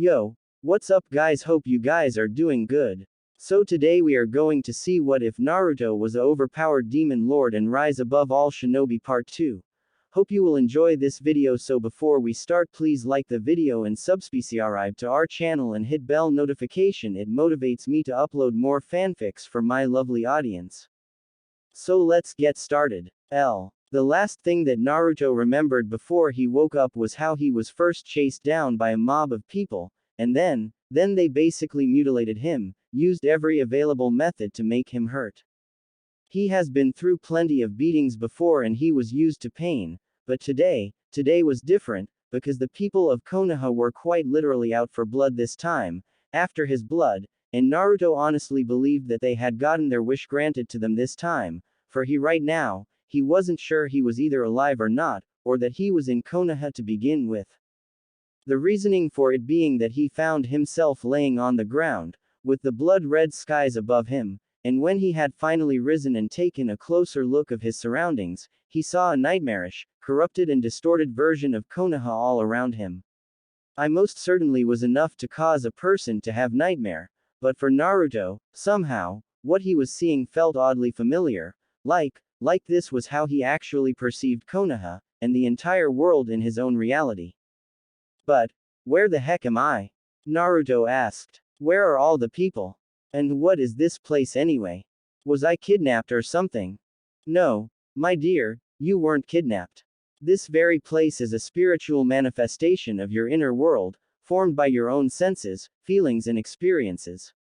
Yo, what's up guys, hope you guys are doing good. So today we are going to see what if Naruto was a overpowered demon lord and rise above all Shinobi part 2. Hope you will enjoy this video, so before we start please like the video and subscribe to our channel and hit bell notification, it motivates me to upload more fanfics for my lovely audience. So let's get started. The last thing that Naruto remembered before he woke up was how he was first chased down by a mob of people, and then they basically mutilated him, used every available method to make him hurt. He has been through plenty of beatings before and he was used to pain, but today was different, because the people of Konoha were quite literally out for blood this time, after his blood, and Naruto honestly believed that they had gotten their wish granted to them this time, for right now, he wasn't sure he was either alive or not, or that he was in Konoha to begin with. The reasoning for it being that he found himself laying on the ground, with the blood-red skies above him, and when he had finally risen and taken a closer look of his surroundings, he saw a nightmarish, corrupted and distorted version of Konoha all around him. I most certainly was enough to cause a person to have nightmare, but for Naruto, somehow, what he was seeing felt oddly familiar, like this was how he actually perceived Konoha, and the entire world in his own reality. But where the heck am I? Naruto asked. Where are all the people? And what is this place anyway? Was I kidnapped or something? No, my dear, you weren't kidnapped. This very place is a spiritual manifestation of your inner world, formed by your own senses, feelings and experiences.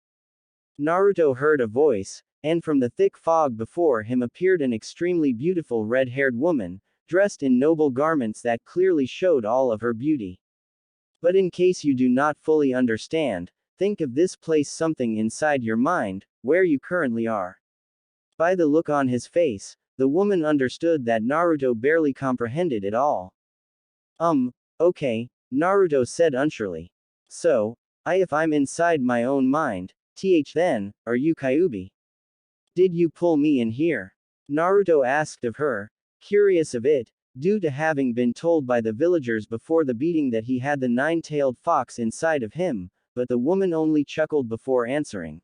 Naruto heard a voice, and from the thick fog before him appeared an extremely beautiful red-haired woman, dressed in noble garments that clearly showed all of her beauty. But in case you do not fully understand, think of this place something inside your mind, where you currently are. By the look on his face, the woman understood that Naruto barely comprehended it all. Okay, Naruto said unsurely. So, if I'm inside my own mind, then, are you Kyuubi? Did you pull me in here? Naruto asked of her, curious of it, due to having been told by the villagers before the beating that he had the nine-tailed fox inside of him, but the woman only chuckled before answering.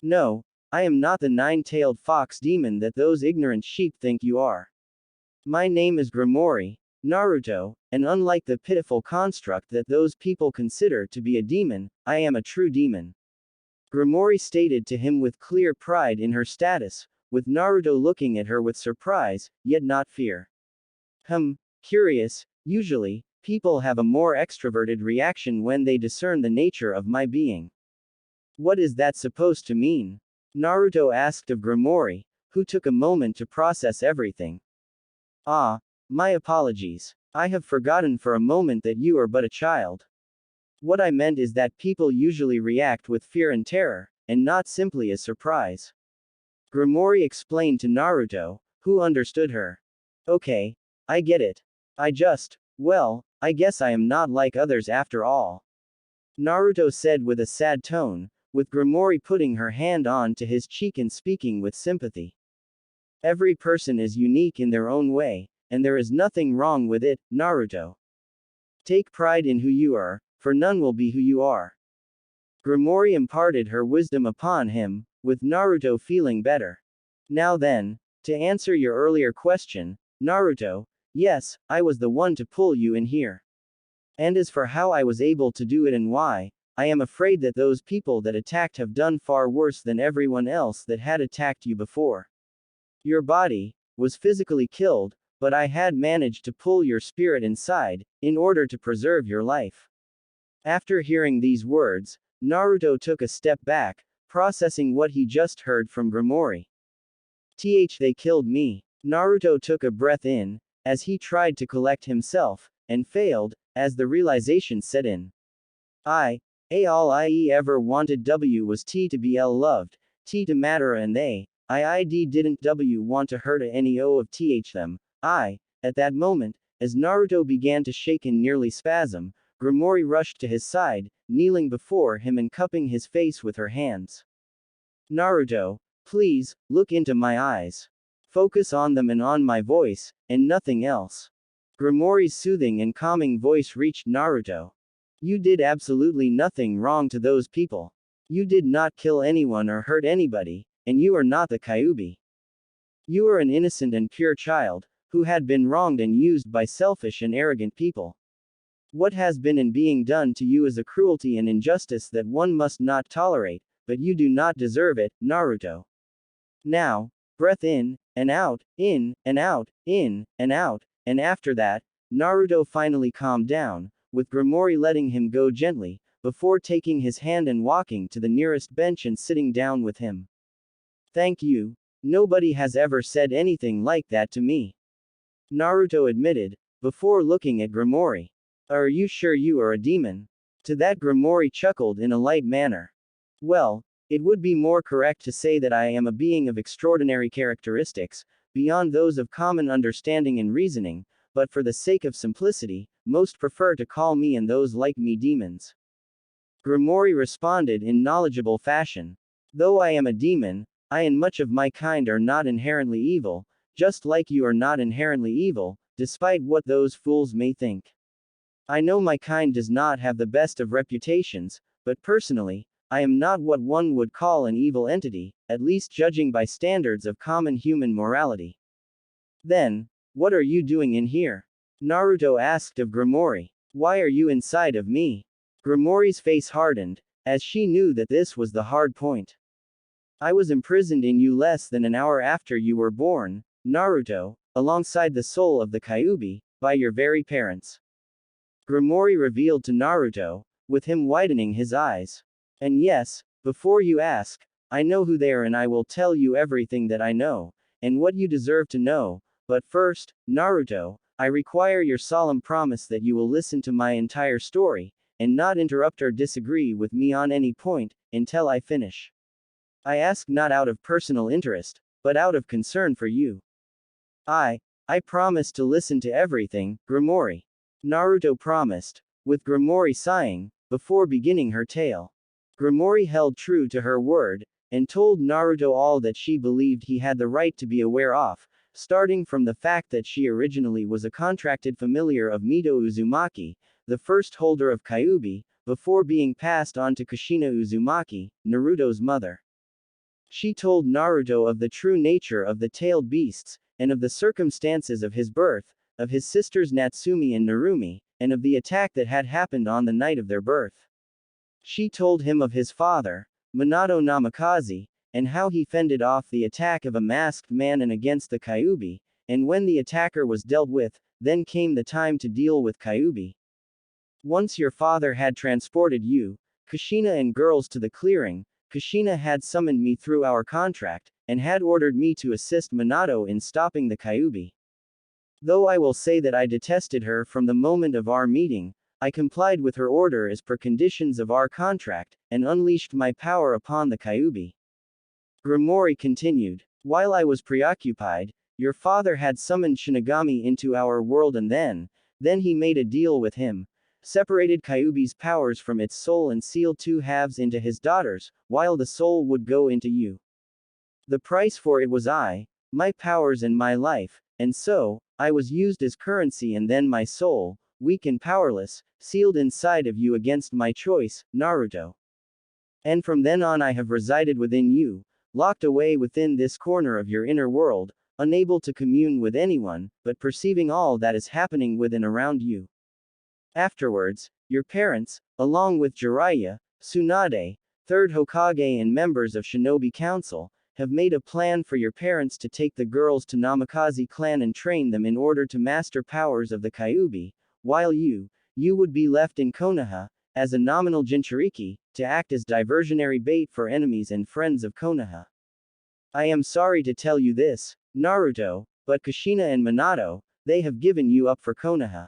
No, I am not the nine-tailed fox demon that those ignorant sheep think you are. My name is Gremory, Naruto, and unlike the pitiful construct that those people consider to be a demon, I am a true demon. Gremory stated to him with clear pride in her status, with Naruto looking at her with surprise, yet not fear. Curious, usually, people have a more extroverted reaction when they discern the nature of my being. What is that supposed to mean? Naruto asked of Gremory, who took a moment to process everything. My apologies. I have forgotten for a moment that you are but a child. What I meant is that people usually react with fear and terror, and not simply as surprise. Gremory explained to Naruto, who understood her. Okay, I get it. I guess I am not like others after all. Naruto said with a sad tone, with Gremory putting her hand on to his cheek and speaking with sympathy. Every person is unique in their own way, and there is nothing wrong with it, Naruto. Take pride in who you are, for none will be who you are. Gremory imparted her wisdom upon him, with Naruto feeling better. Now then, to answer your earlier question, Naruto, yes, I was the one to pull you in here. And as for how I was able to do it and why, I am afraid that those people that attacked have done far worse than everyone else that had attacked you before. Your body was physically killed, but I had managed to pull your spirit inside, in order to preserve your life. After hearing these words, Naruto took a step back, processing what he just heard from Gremory. They killed me. Naruto took a breath in, as he tried to collect himself, and failed, as the realization set in. All I ever wanted was to be loved, to matter, and I didn't want to hurt any of them. At that moment, as Naruto began to shake and nearly spasm, Gremory rushed to his side, kneeling before him and cupping his face with her hands. Naruto, please, look into my eyes. Focus on them and on my voice, and nothing else. Gremory's soothing and calming voice reached Naruto. You did absolutely nothing wrong to those people. You did not kill anyone or hurt anybody, and you are not the Kyuubi. You are an innocent and pure child, who had been wronged and used by selfish and arrogant people. What has been and being done to you is a cruelty and injustice that one must not tolerate, but you do not deserve it, Naruto. Now, breath in, out, in, and out, in, and out, and after that, Naruto finally calmed down, with Grimoire letting him go gently, before taking his hand and walking to the nearest bench and sitting down with him. Thank you. Nobody has ever said anything like that to me, Naruto admitted, before looking at Grimoire. Are you sure you are a demon? To that Grimoire chuckled in a light manner. Well, it would be more correct to say that I am a being of extraordinary characteristics, beyond those of common understanding and reasoning, but for the sake of simplicity, most prefer to call me and those like me demons. Grimoire responded in knowledgeable fashion. Though I am a demon, I and much of my kind are not inherently evil, just like you are not inherently evil, despite what those fools may think. I know my kind does not have the best of reputations, but personally, I am not what one would call an evil entity, at least judging by standards of common human morality. Then, what are you doing in here? Naruto asked of Grimoire. Why are you inside of me? Grimoire's face hardened, as she knew that this was the hard point. I was imprisoned in you less than an hour after you were born, Naruto, alongside the soul of the Kyuubi, by your very parents. Grimoire revealed to Naruto, with him widening his eyes. And yes, before you ask, I know who they are and I will tell you everything that I know, and what you deserve to know, but first, Naruto, I require your solemn promise that you will listen to my entire story, and not interrupt or disagree with me on any point, until I finish. I ask not out of personal interest, but out of concern for you. I promise to listen to everything, Grimoire. Naruto promised, with Grimoire sighing, before beginning her tale. Grimoire held true to her word, and told Naruto all that she believed he had the right to be aware of, starting from the fact that she originally was a contracted familiar of Mito Uzumaki, the first holder of Kyuubi, before being passed on to Kushina Uzumaki, Naruto's mother. She told Naruto of the true nature of the tailed beasts, and of the circumstances of his birth, of his sisters Natsumi and Narumi, and of the attack that had happened on the night of their birth. She told him of his father, Minato Namikaze, and how he fended off the attack of a masked man and against the Kyuubi, and when the attacker was dealt with, then came the time to deal with Kyuubi. Once your father had transported you, Kushina and girls to the clearing, Kushina had summoned me through our contract, and had ordered me to assist Minato in stopping the Kyuubi. Though I will say that I detested her from the moment of our meeting, I complied with her order as per conditions of our contract, and unleashed my power upon the Kyuubi. Grimoire continued. While I was preoccupied, your father had summoned Shinigami into our world and then he made a deal with him, separated Kyuubi's powers from its soul and sealed two halves into his daughters, while the soul would go into you. The price for it was my powers and my life, and so, I was used as currency and then my soul, weak and powerless, sealed inside of you against my choice, Naruto. And from then on I have resided within you, locked away within this corner of your inner world, unable to commune with anyone, but perceiving all that is happening with and around you. Afterwards, your parents, along with Jiraiya, Tsunade, third Hokage and members of Shinobi Council, have made a plan for your parents to take the girls to Namikaze clan and train them in order to master powers of the Kyuubi, while you would be left in Konoha, as a nominal Jinchuriki, to act as diversionary bait for enemies and friends of Konoha. I am sorry to tell you this, Naruto, but Kushina and Minato, they have given you up for Konoha.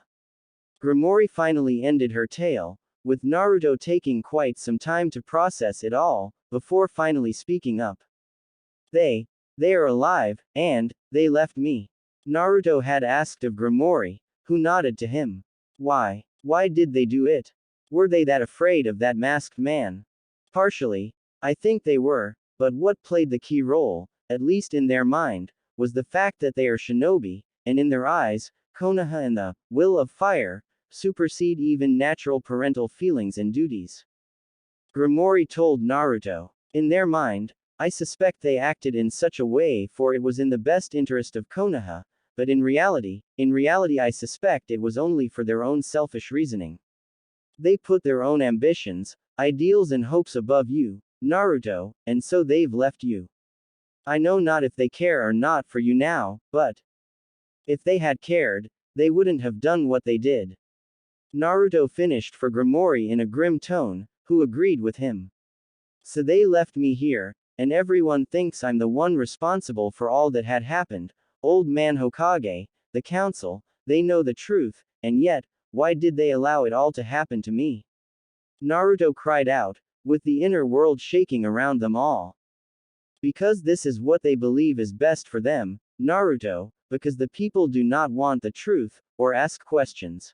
Grimoire finally ended her tale, with Naruto taking quite some time to process it all, before finally speaking up. They are alive, and they left me. Naruto had asked of Grimoire, who nodded to him. Why did they do it? Were they that afraid of that masked man? Partially, I think they were, but what played the key role, at least in their mind, was the fact that they are shinobi, and in their eyes, Konoha and the will of fire, supersede even natural parental feelings and duties. Grimory told Naruto. In their mind, I suspect they acted in such a way for it was in the best interest of Konoha, but in reality I suspect it was only for their own selfish reasoning. They put their own ambitions, ideals and hopes above you, Naruto, and so they've left you. I know not if they care or not for you now, but if they had cared, they wouldn't have done what they did. Naruto finished for Grimory in a grim tone, who agreed with him. So they left me here, and everyone thinks I'm the one responsible for all that had happened. Old man Hokage, the council, they know the truth, and yet, why did they allow it all to happen to me? Naruto cried out, with the inner world shaking around them all. Because this is what they believe is best for them, Naruto, because the people do not want the truth, or ask questions.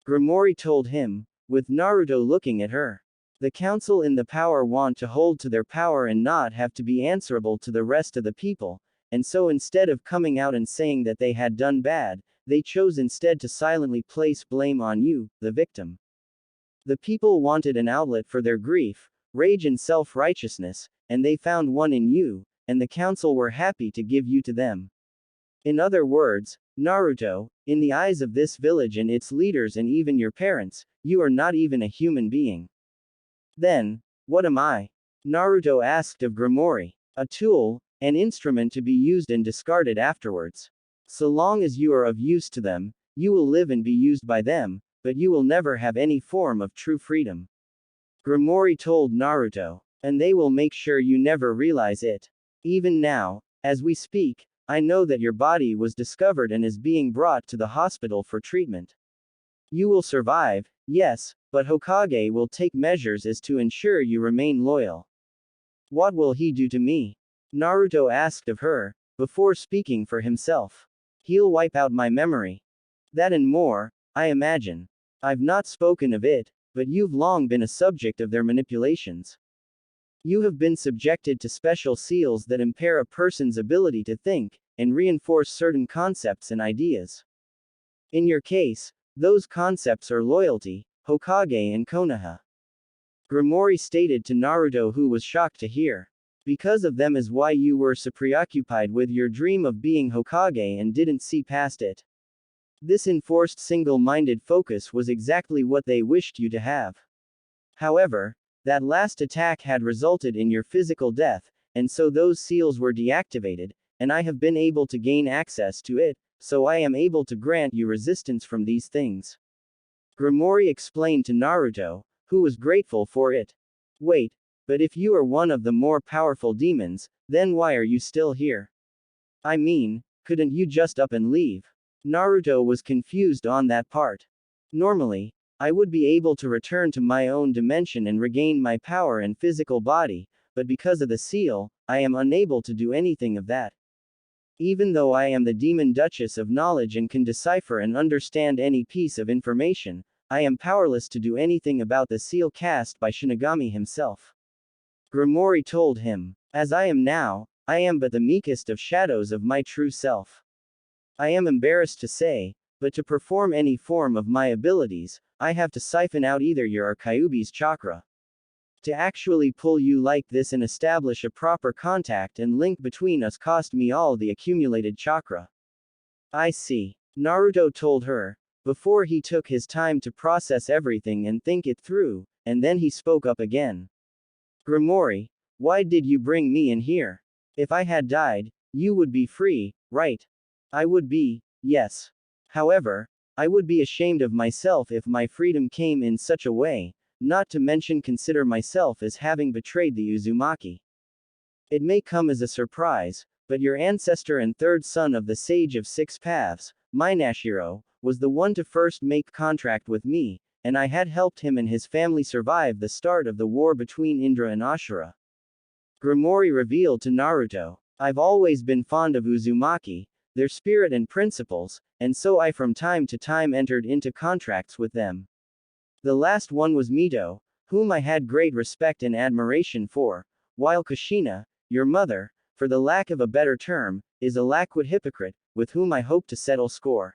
Grimory told him, with Naruto looking at her. The council in the power want to hold to their power and not have to be answerable to the rest of the people, and so instead of coming out and saying that they had done bad, they chose instead to silently place blame on you, the victim. The people wanted an outlet for their grief, rage and self-righteousness, and they found one in you, and the council were happy to give you to them. In other words, Naruto, in the eyes of this village and its leaders and even your parents, you are not even a human being. Then, what am I? Naruto asked of Grimory. A tool, an instrument to be used and discarded afterwards. So long as you are of use to them, you will live and be used by them, but you will never have any form of true freedom. Grimory told Naruto. And they will make sure you never realize it. Even now, as we speak, I know that your body was discovered and is being brought to the hospital for treatment. You will survive, yes, but Hokage will take measures as to ensure you remain loyal. What will he do to me? Naruto asked of her, before speaking for himself. He'll wipe out my memory. That and more, I imagine. I've not spoken of it, but you've long been a subject of their manipulations. You have been subjected to special seals that impair a person's ability to think, and reinforce certain concepts and ideas. In your case, those concepts are loyalty, Hokage and Konoha. Grimory stated to Naruto, who was shocked to hear. Because of them is why you were so preoccupied with your dream of being Hokage and didn't see past it. This enforced single-minded focus was exactly what they wished you to have. However, that last attack had resulted in your physical death, and so those seals were deactivated, and I have been able to gain access to it, so I am able to grant you resistance from these things. Grimory explained to Naruto, who was grateful for it. Wait, but if you are one of the more powerful demons, then why are you still here? I mean, couldn't you just up and leave? Naruto was confused on that part. Normally, I would be able to return to my own dimension and regain my power and physical body, but because of the seal, I am unable to do anything of that. Even though I am the Demon Duchess of Knowledge and can decipher and understand any piece of information, I am powerless to do anything about the seal cast by Shinigami himself. Grimory told him, as I am now, I am but the meekest of shadows of my true self. I am embarrassed to say, but to perform any form of my abilities, I have to siphon out either your or Kyuubi's chakra. To actually pull you like this and establish a proper contact and link between us cost me all the accumulated chakra. I see. Naruto told her, before he took his time to process everything and think it through, and then he spoke up again. Grimory, why did you bring me in here? If I had died, you would be free, right? I would be, yes. However, I would be ashamed of myself if my freedom came in such a way, not to mention consider myself as having betrayed the Uzumaki. It may come as a surprise, but your ancestor and third son of the Sage of Six Paths, Minashiro, was the one to first make contract with me, and I had helped him and his family survive the start of the war between Indra and Ashura. Grimory revealed to Naruto, I've always been fond of Uzumaki, their spirit and principles, and so I from time to time entered into contracts with them. The last one was Mito, whom I had great respect and admiration for, while Kushina, your mother, for the lack of a better term, is a laquid hypocrite, with whom I hope to settle score.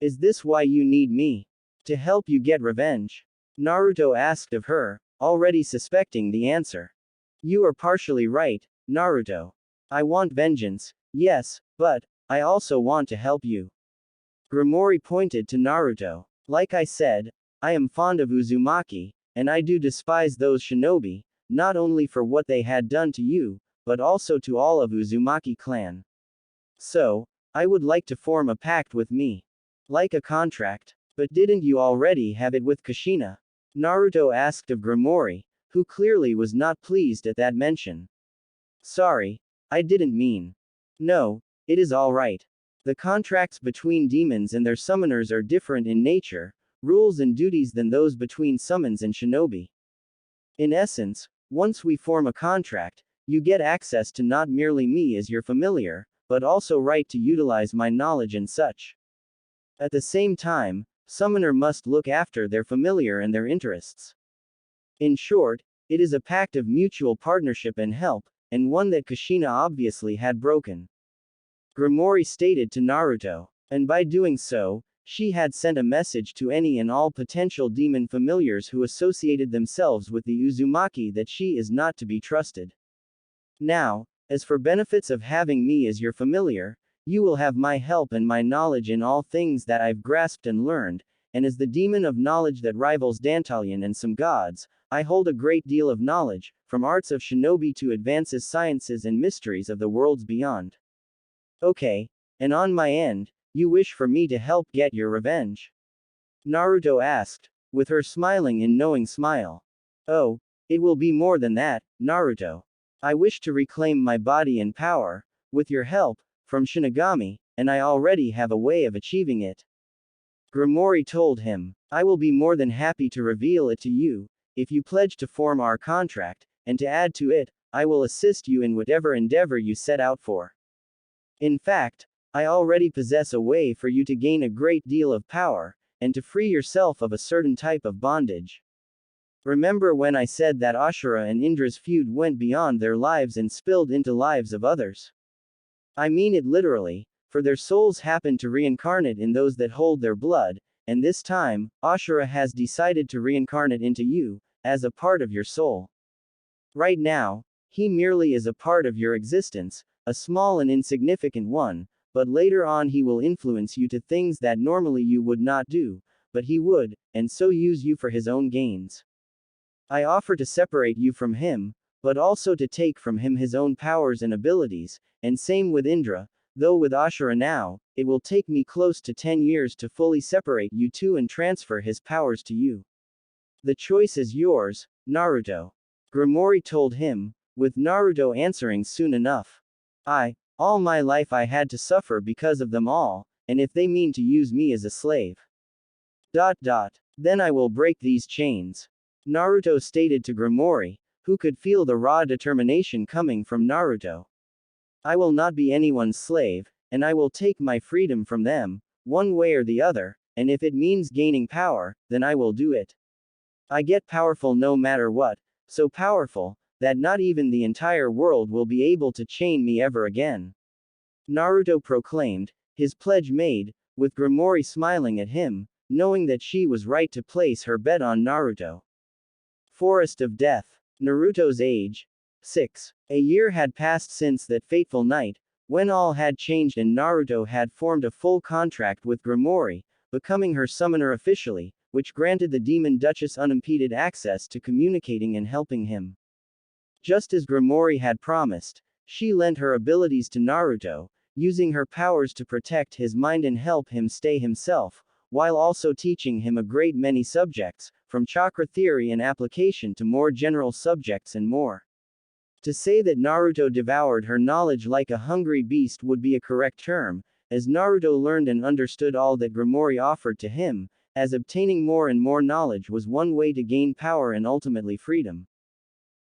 Is this why you need me? To help you get revenge? Naruto asked of her, already suspecting the answer. You are partially right, Naruto. I want vengeance, yes, but I also want to help you. Grimory pointed to Naruto. Like I said, I am fond of Uzumaki, and I do despise those shinobi, not only for what they had done to you, but also to all of Uzumaki clan. So, I would like to form a pact with me. Like a contract. But didn't you already have it with Kushina? Naruto asked of Grimory, who clearly was not pleased at that mention. Sorry, I didn't mean. No, it is alright. The contracts between demons and their summoners are different in nature, rules and duties than those between summons and shinobi. In essence, once we form a contract, you get access to not merely me as your familiar, but also right to utilize my knowledge and such. At the same time, summoner must look after their familiar and their interests. In short, it is a pact of mutual partnership and help, and one that Kushina obviously had broken. Grimory stated to Naruto, and by doing so, she had sent a message to any and all potential demon familiars who associated themselves with the Uzumaki that she is not to be trusted. Now, as for benefits of having me as your familiar, you will have my help and my knowledge in all things that I've grasped and learned, and as the demon of knowledge that rivals Dantalion and some gods, I hold a great deal of knowledge, from arts of shinobi to advances sciences and mysteries of the worlds beyond. Okay, and on my end, you wish for me to help get your revenge? Naruto asked, with her smiling in knowing smile. Oh, it will be more than that, Naruto. I wish to reclaim my body and power, with your help, from Shinigami, and I already have a way of achieving it. Grimory told him, I will be more than happy to reveal it to you, if you pledge to form our contract, and to add to it, I will assist you in whatever endeavor you set out for. In fact, I already possess a way for you to gain a great deal of power, and to free yourself of a certain type of bondage. Remember when I said that Ashura and Indra's feud went beyond their lives and spilled into lives of others? I mean it literally, for their souls happen to reincarnate in those that hold their blood, and this time, Ashura has decided to reincarnate into you, as a part of your soul. Right now, he merely is a part of your existence, a small and insignificant one, but later on he will influence you to things that normally you would not do, but he would, and so use you for his own gains. I offer to separate you from him, but also to take from him his own powers and abilities, and same with Indra, though with Ashura now, it will take me close to 10 years to fully separate you two and transfer his powers to you. The choice is yours, Naruto. Grimory told him, with Naruto answering soon enough. All my life I had to suffer because of them all, and if they mean to use me as a slave. Then I will break these chains. Naruto stated to Grimory, who could feel the raw determination coming from Naruto. I will not be anyone's slave, and I will take my freedom from them, one way or the other, and if it means gaining power, then I will do it. I get powerful no matter what, so powerful, that not even the entire world will be able to chain me ever again. Naruto proclaimed, his pledge made, with Grimory smiling at him, knowing that she was right to place her bet on Naruto. Forest of Death. Naruto's age. 6. A year had passed since that fateful night, when all had changed and Naruto had formed a full contract with Grimory, becoming her summoner officially, which granted the Demon Duchess unimpeded access to communicating and helping him. Just as Grimory had promised, she lent her abilities to Naruto, using her powers to protect his mind and help him stay himself, while also teaching him a great many subjects, from chakra theory and application to more general subjects and more. To say that Naruto devoured her knowledge like a hungry beast would be a correct term, as Naruto learned and understood all that Grimory offered to him, as obtaining more and more knowledge was one way to gain power and ultimately freedom.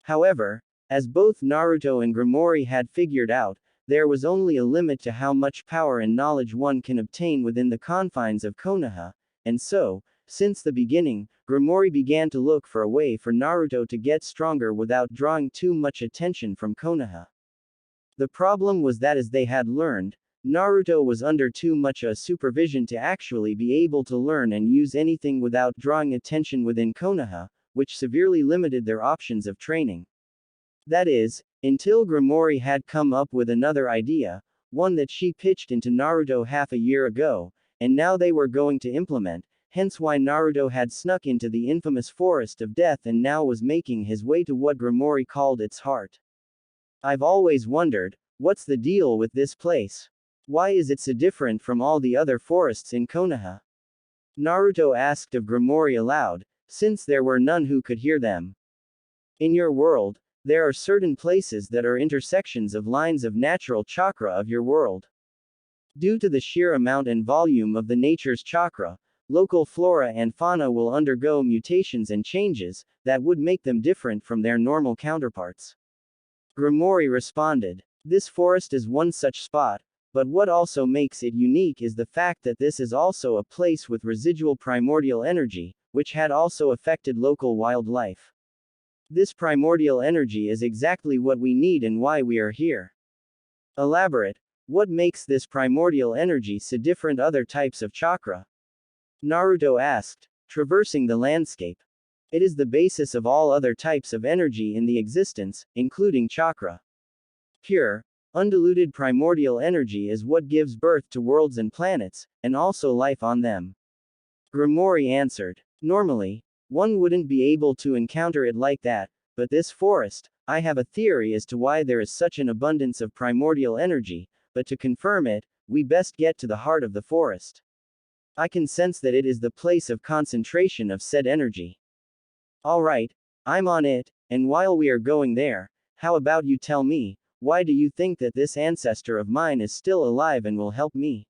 However, as both Naruto and Grimory had figured out, there was only a limit to how much power and knowledge one can obtain within the confines of Konoha, and so, since the beginning, Grimory began to look for a way for Naruto to get stronger without drawing too much attention from Konoha. The problem was that as they had learned, Naruto was under too much a supervision to actually be able to learn and use anything without drawing attention within Konoha, which severely limited their options of training. That is, until Grimoire had come up with another idea, one that she pitched into Naruto half a year ago, and now they were going to implement, hence why Naruto had snuck into the infamous Forest of Death and now was making his way to what Grimoire called its heart. I've always wondered, what's the deal with this place? Why is it so different from all the other forests in Konoha? Naruto asked of Grimoire aloud, since there were none who could hear them. In your world, there are certain places that are intersections of lines of natural chakra of your world. Due to the sheer amount and volume of the nature's chakra, local flora and fauna will undergo mutations and changes that would make them different from their normal counterparts. Grimoire responded. This forest is one such spot, but what also makes it unique is the fact that this is also a place with residual primordial energy, which had also affected local wildlife. This primordial energy is exactly what we need and why we are here. Elaborate. What makes this primordial energy so different other types of chakra? Naruto asked, traversing the landscape. It is the basis of all other types of energy in the existence, including chakra. Pure, undiluted primordial energy is what gives birth to worlds and planets, and also life on them. Grimoire answered. Normally, one wouldn't be able to encounter it like that, but this forest, I have a theory as to why there is such an abundance of primordial energy, but to confirm it, we best get to the heart of the forest. I can sense that it is the place of concentration of said energy. Alright, I'm on it, and while we are going there, how about you tell me, why do you think that this ancestor of mine is still alive and will help me?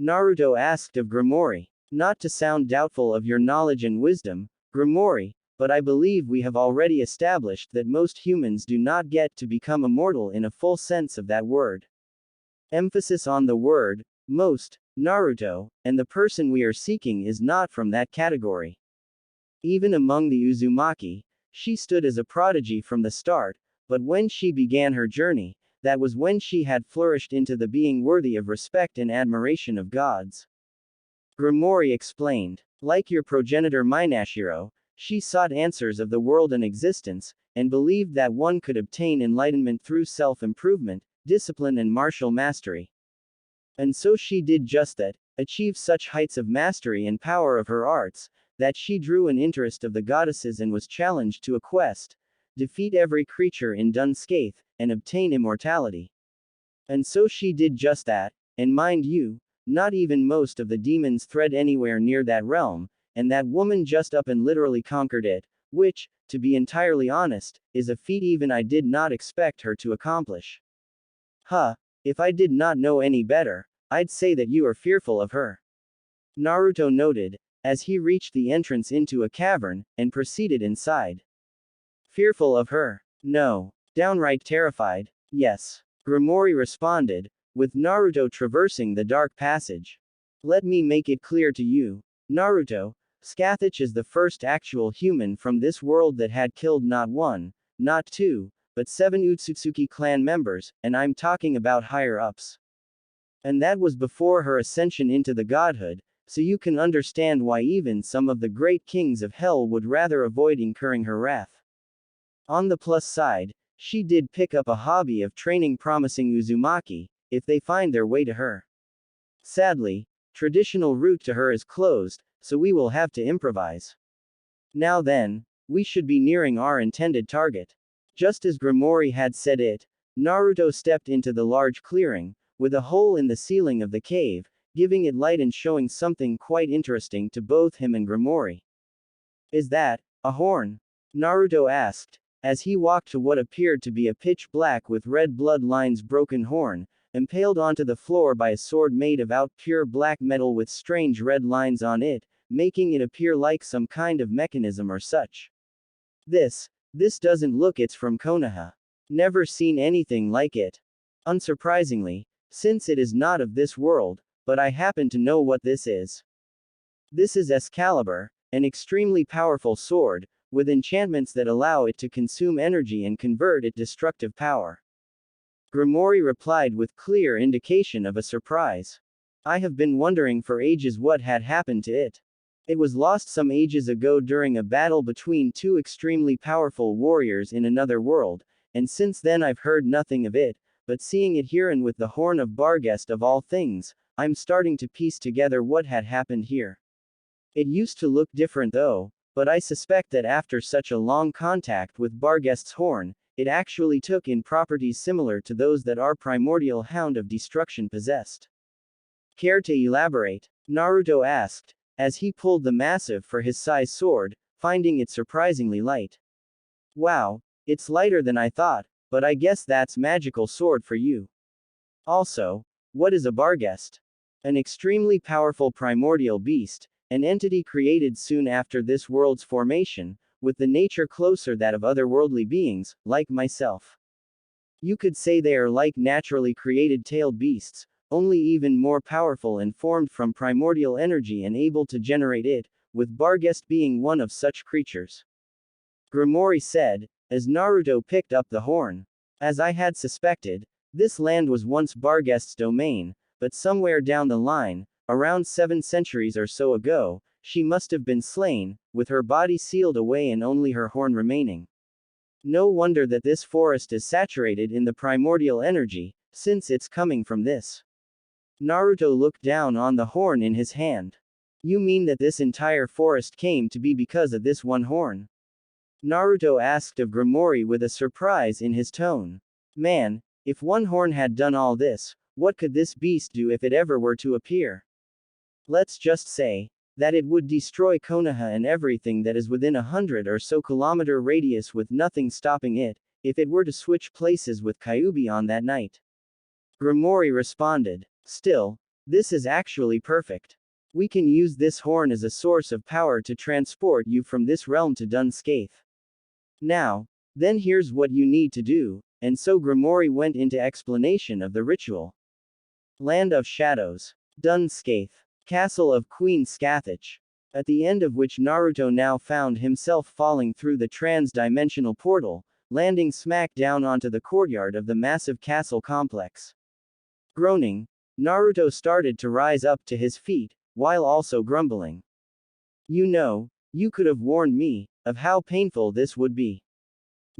Naruto asked of Grimoire. Not to sound doubtful of your knowledge and wisdom, Grimoire, but I believe we have already established that most humans do not get to become immortal in a full sense of that word. Emphasis on the word, most, Naruto, and the person we are seeking is not from that category. Even among the Uzumaki, she stood as a prodigy from the start, but when she began her journey, that was when she had flourished into the being worthy of respect and admiration of gods. Grimoire explained. Like your progenitor Minashiro, she sought answers of the world and existence, and believed that one could obtain enlightenment through self-improvement, discipline and martial mastery. And so she did just that, achieved such heights of mastery and power of her arts, that she drew an interest of the goddesses and was challenged to a quest, defeat every creature in Dunscape, and obtain immortality. And so she did just that, and mind you, not even most of the demons thread anywhere near that realm, and that woman just up and literally conquered it, which, to be entirely honest, is a feat even I did not expect her to accomplish. Huh, if I did not know any better, I'd say that you are fearful of her. Naruto noted, as he reached the entrance into a cavern, and proceeded inside. Fearful of her? No. Downright terrified? Yes. Grimoire responded, with Naruto traversing the dark passage. Let me make it clear to you, Naruto, Scathach is the first actual human from this world that had killed not one, not two, but 7 Otsutsuki clan members, and I'm talking about higher-ups. And that was before her ascension into the godhood, so you can understand why even some of the great kings of hell would rather avoid incurring her wrath. On the plus side, she did pick up a hobby of training promising Uzumaki, if they find their way to her. Sadly, traditional route to her is closed, so we will have to improvise. Now then, we should be nearing our intended target. Just as Grimoire had said it, Naruto stepped into the large clearing, with a hole in the ceiling of the cave, giving it light and showing something quite interesting to both him and Grimoire. Is that a horn? Naruto asked, as he walked to what appeared to be a pitch black with red blood lines broken horn, impaled onto the floor by a sword made of out pure black metal with strange red lines on it, making it appear like some kind of mechanism or such. This doesn't look it's from Konoha. Never seen anything like it. Unsurprisingly, since it is not of this world, but I happen to know what this is. This is Excalibur, an extremely powerful sword, with enchantments that allow it to consume energy and convert it destructive power. Grimoire replied with clear indication of a surprise. I have been wondering for ages what had happened to it. It was lost some ages ago during a battle between two extremely powerful warriors in another world, and since then I've heard nothing of it, but seeing it here and with the horn of Barghest of all things, I'm starting to piece together what had happened here. It used to look different though, but I suspect that after such a long contact with Barghest's horn, it actually took in properties similar to those that our primordial hound of destruction possessed. Care to elaborate? Naruto asked, as he pulled the massive for his size sword, finding it surprisingly light. Wow, it's lighter than I thought, but I guess that's magical sword for you. Also, what is a Barghest? An extremely powerful primordial beast, an entity created soon after this world's formation, with the nature closer that of otherworldly beings, like myself. You could say they are like naturally created tailed beasts, only even more powerful and formed from primordial energy and able to generate it, with Barghest being one of such creatures. Grimoire said, as Naruto picked up the horn. As I had suspected, this land was once Barghest's domain, but somewhere down the line, around 7 centuries or so ago, she must have been slain, with her body sealed away and only her horn remaining. No wonder that this forest is saturated in the primordial energy, since it's coming from this. Naruto looked down on the horn in his hand. You mean that this entire forest came to be because of this one horn? Naruto asked of Grimoire with a surprise in his tone. Man, if one horn had done all this, what could this beast do if it ever were to appear? Let's just say that it would destroy Konoha and everything that is within 100 or so kilometer radius with nothing stopping it, if it were to switch places with Kyuubi on that night. Grimoire responded. Still, this is actually perfect. We can use this horn as a source of power to transport you from this realm to Dun Scaith. Now, then here's what you need to do, and so Grimoire went into explanation of the ritual. Land of Shadows. Dun Scaith. Castle of Queen Scathach. At the end of which Naruto now found himself falling through the trans-dimensional portal, landing smack down onto the courtyard of the massive castle complex. Groaning, Naruto started to rise up to his feet, while also grumbling. You know, you could have warned me of how painful this would be.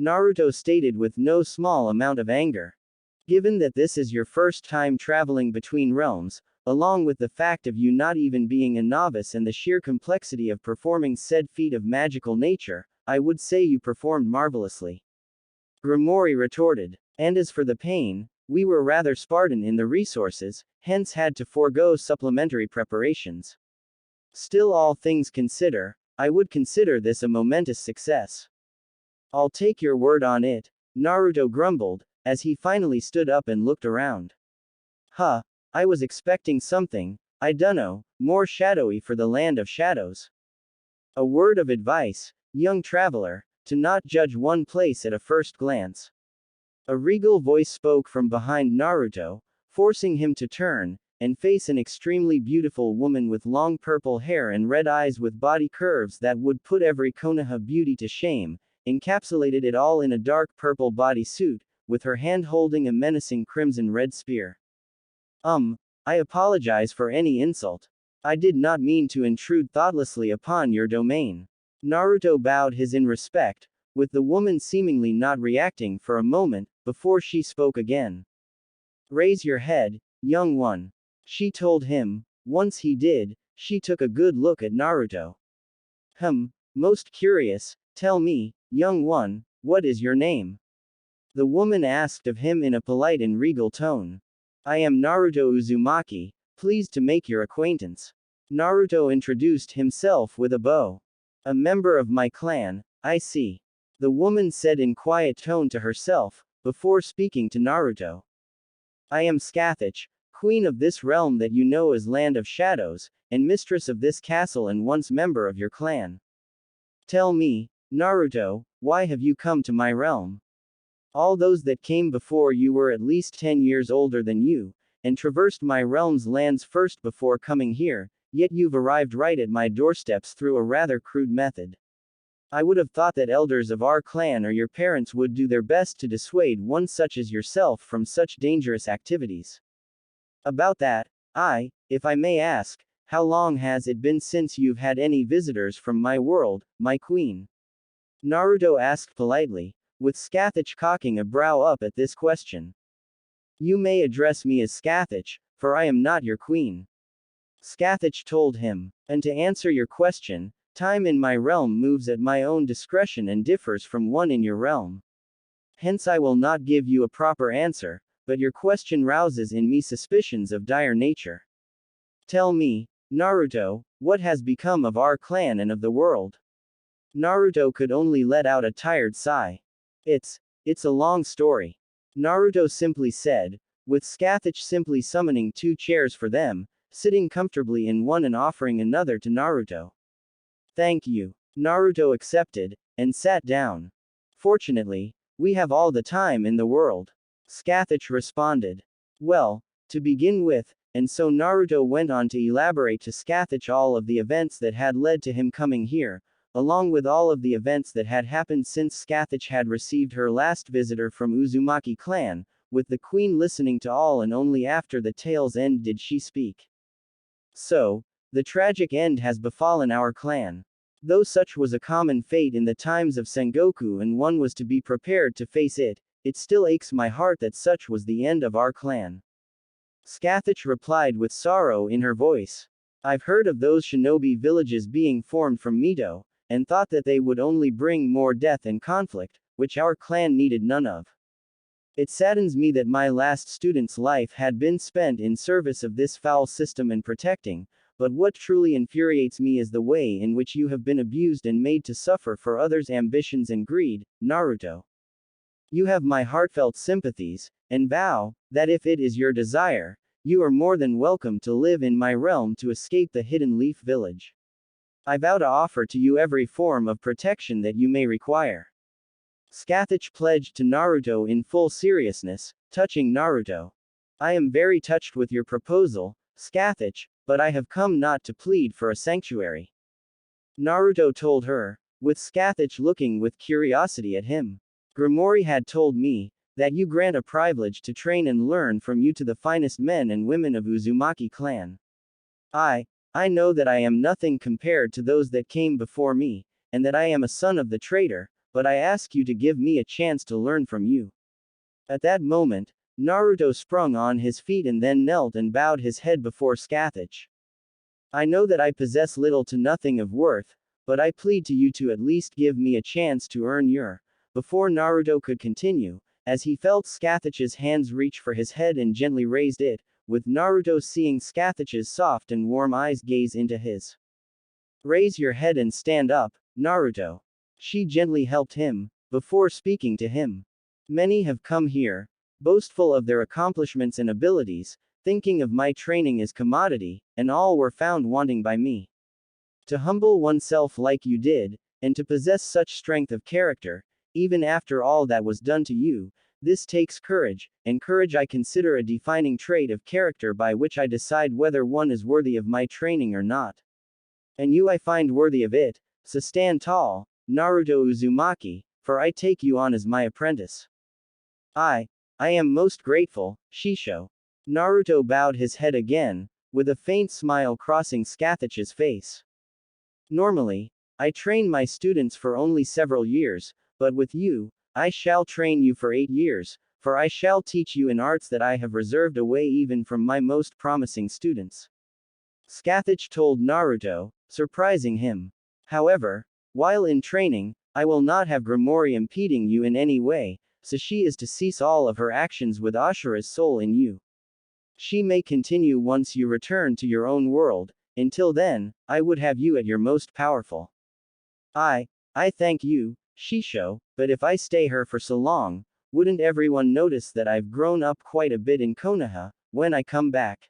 Naruto stated with no small amount of anger. Given that this is your first time traveling between realms, along with the fact of you not even being a novice and the sheer complexity of performing said feat of magical nature, I would say you performed marvelously. Grimoire retorted. And as for the pain, we were rather Spartan in the resources, hence had to forego supplementary preparations. Still, all things consider, I would consider this a momentous success. I'll take your word on it, Naruto grumbled, as he finally stood up and looked around. Huh, I was expecting something, I dunno, more shadowy for the land of shadows. A word of advice, young traveler, to not judge one place at a first glance. A regal voice spoke from behind Naruto, forcing him to turn and face an extremely beautiful woman with long purple hair and red eyes with body curves that would put every Konoha beauty to shame, encapsulated it all in a dark purple bodysuit, with her hand holding a menacing crimson-red spear. I apologize for any insult. I did not mean to intrude thoughtlessly upon your domain. Naruto bowed his in respect, with the woman seemingly not reacting for a moment, before she spoke again. Raise your head, young one. She told him. Once he did, she took a good look at Naruto. Most curious, tell me, young one, what is your name? The woman asked of him in a polite and regal tone. I am Naruto Uzumaki, pleased to make your acquaintance. Naruto introduced himself with a bow. A member of my clan, I see. The woman said in quiet tone to herself, before speaking to Naruto. I am Scathach, queen of this realm that you know as Land of Shadows, and mistress of this castle and once member of your clan. Tell me, Naruto, why have you come to my realm? All those that came before you were at least 10 years older than you, and traversed my realm's lands first before coming here, yet you've arrived right at my doorsteps through a rather crude method. I would have thought that elders of our clan or your parents would do their best to dissuade one such as yourself from such dangerous activities. About that, if I may ask, how long has it been since you've had any visitors from my world, my queen? Naruto asked politely, with Scathach cocking a brow up at this question. You may address me as Scathach, for I am not your queen. Scathach told him. And to answer your question, time in my realm moves at my own discretion and differs from one in your realm. Hence I will not give you a proper answer, but your question rouses in me suspicions of dire nature. Tell me, Naruto, what has become of our clan and of the world? Naruto could only let out a tired sigh. It's a long story. Naruto simply said, with Scathach simply summoning 2 chairs for them, sitting comfortably in one and offering another to Naruto. Thank you. Naruto accepted, and sat down. Fortunately, we have all the time in the world. Scathach responded. Well, to begin with, and so Naruto went on to elaborate to Scathach all of the events that had led to him coming here, along with all of the events that had happened since Scathach had received her last visitor from Uzumaki clan, with the queen listening to all and only after the tale's end did she speak. So, the tragic end has befallen our clan. Though such was a common fate in the times of Sengoku and one was to be prepared to face it, it still aches my heart that such was the end of our clan. Scathach replied with sorrow in her voice. I've heard of those shinobi villages being formed from Mito, and thought that they would only bring more death and conflict, which our clan needed none of. It saddens me that my last student's life had been spent in service of this foul system and protecting, but what truly infuriates me is the way in which you have been abused and made to suffer for others' ambitions and greed, Naruto. You have my heartfelt sympathies, and vow that if it is your desire, you are more than welcome to live in my realm to escape the Hidden Leaf Village. I vow to offer to you every form of protection that you may require. Scathach pledged to Naruto in full seriousness, touching Naruto. I am very touched with your proposal, Scathach, but I have come not to plead for a sanctuary. Naruto told her, with Scathach looking with curiosity at him. Grimory had told me that you grant a privilege to train and learn from you to the finest men and women of Uzumaki clan. I know that I am nothing compared to those that came before me, and that I am a son of the traitor, but I ask you to give me a chance to learn from you. At that moment, Naruto sprung on his feet and then knelt and bowed his head before Scathach. I know that I possess little to nothing of worth, but I plead to you to at least give me a chance to earn your. Before Naruto could continue, as he felt Scathach's hands reach for his head and gently raised it, with Naruto seeing Scathach's soft and warm eyes gaze into his. Raise your head and stand up, Naruto. She gently helped him, before speaking to him. Many have come here, boastful of their accomplishments and abilities, thinking of my training as commodity, and all were found wanting by me. To humble oneself like you did, and to possess such strength of character, even after all that was done to you, this takes courage, and courage I consider a defining trait of character by which I decide whether one is worthy of my training or not. And you I find worthy of it, so stand tall, Naruto Uzumaki, for I take you on as my apprentice. I am most grateful, Shisho. Naruto bowed his head again, with a faint smile crossing Scathach's face. Normally, I train my students for only several years, but with you, I shall train you for 8 years, for I shall teach you in arts that I have reserved away even from my most promising students. Scathach told Naruto, surprising him. However, while in training, I will not have Grimory impeding you in any way, so she is to cease all of her actions with Ashura's soul in you. She may continue once you return to your own world, until then, I would have you at your most powerful. I thank you, Shisho, but if I stay here for so long, wouldn't everyone notice that I've grown up quite a bit in Konoha, when I come back?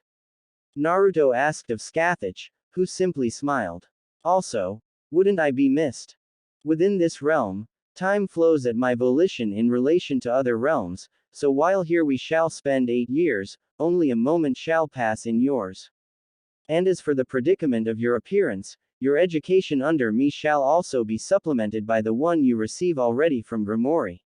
Naruto asked of Scathach, who simply smiled. Also, wouldn't I be missed? Within this realm, time flows at my volition in relation to other realms, so while here we shall spend 8 years, only a moment shall pass in yours. And as for the predicament of your appearance, Your education under me shall also be supplemented by the one you receive already from Grimoire.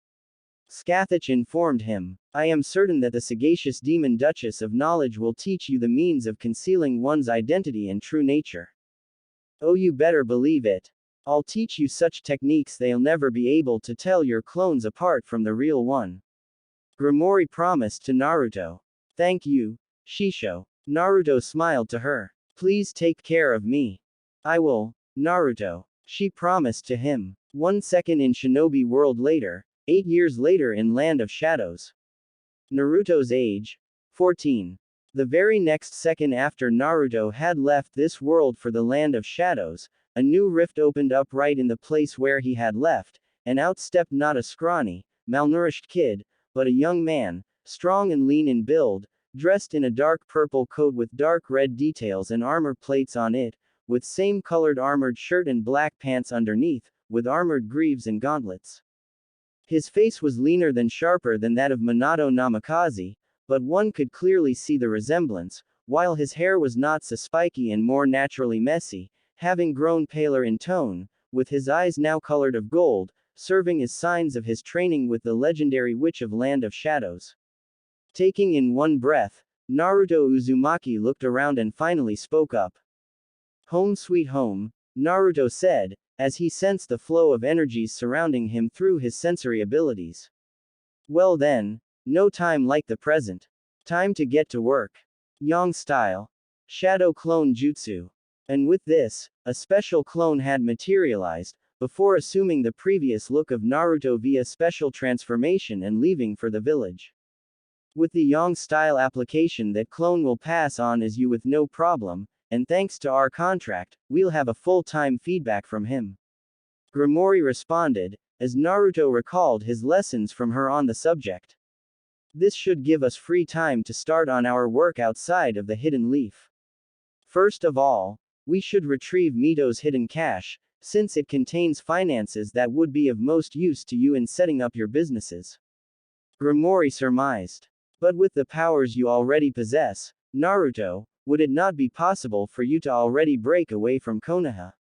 Scathach informed him. I am certain that the sagacious demon Duchess of Knowledge will teach you the means of concealing one's identity and true nature. Oh, you better believe it. I'll teach you such techniques they'll never be able to tell your clones apart from the real one. Grimoire promised to Naruto. Thank you, Shisho. Naruto smiled to her. Please take care of me. I will, Naruto. She promised to him. 1 second in Shinobi world later, 8 years later in Land of Shadows. Naruto's age, 14. The very next second after Naruto had left this world for the Land of Shadows, a new rift opened up right in the place where he had left, and out stepped not a scrawny, malnourished kid, but a young man, strong and lean in build, dressed in a dark purple coat with dark red details and armor plates on it, with same colored armored shirt and black pants underneath, with armored greaves and gauntlets. His face was leaner than sharper than that of Minato Namikaze, but one could clearly see the resemblance, while his hair was not so spiky and more naturally messy, having grown paler in tone, with his eyes now colored of gold, serving as signs of his training with the legendary Witch of Land of Shadows. Taking in one breath, Naruto Uzumaki looked around and finally spoke up. Home sweet home, Naruto said, as he sensed the flow of energies surrounding him through his sensory abilities. Well then, no time like the present. Time to get to work. Yang style. Shadow clone jutsu. And with this, a special clone had materialized, before assuming the previous look of Naruto via special transformation and leaving for the village. With the Yang style application, that clone will pass on as you with no problem, and thanks to our contract, we'll have a full-time feedback from him. Grimoire responded, as Naruto recalled his lessons from her on the subject. This should give us free time to start on our work outside of the hidden leaf. First of all, we should retrieve Mito's hidden cache, since it contains finances that would be of most use to you in setting up your businesses. Grimoire surmised. But with the powers you already possess, Naruto, would it not be possible for you to already break away from Konoha?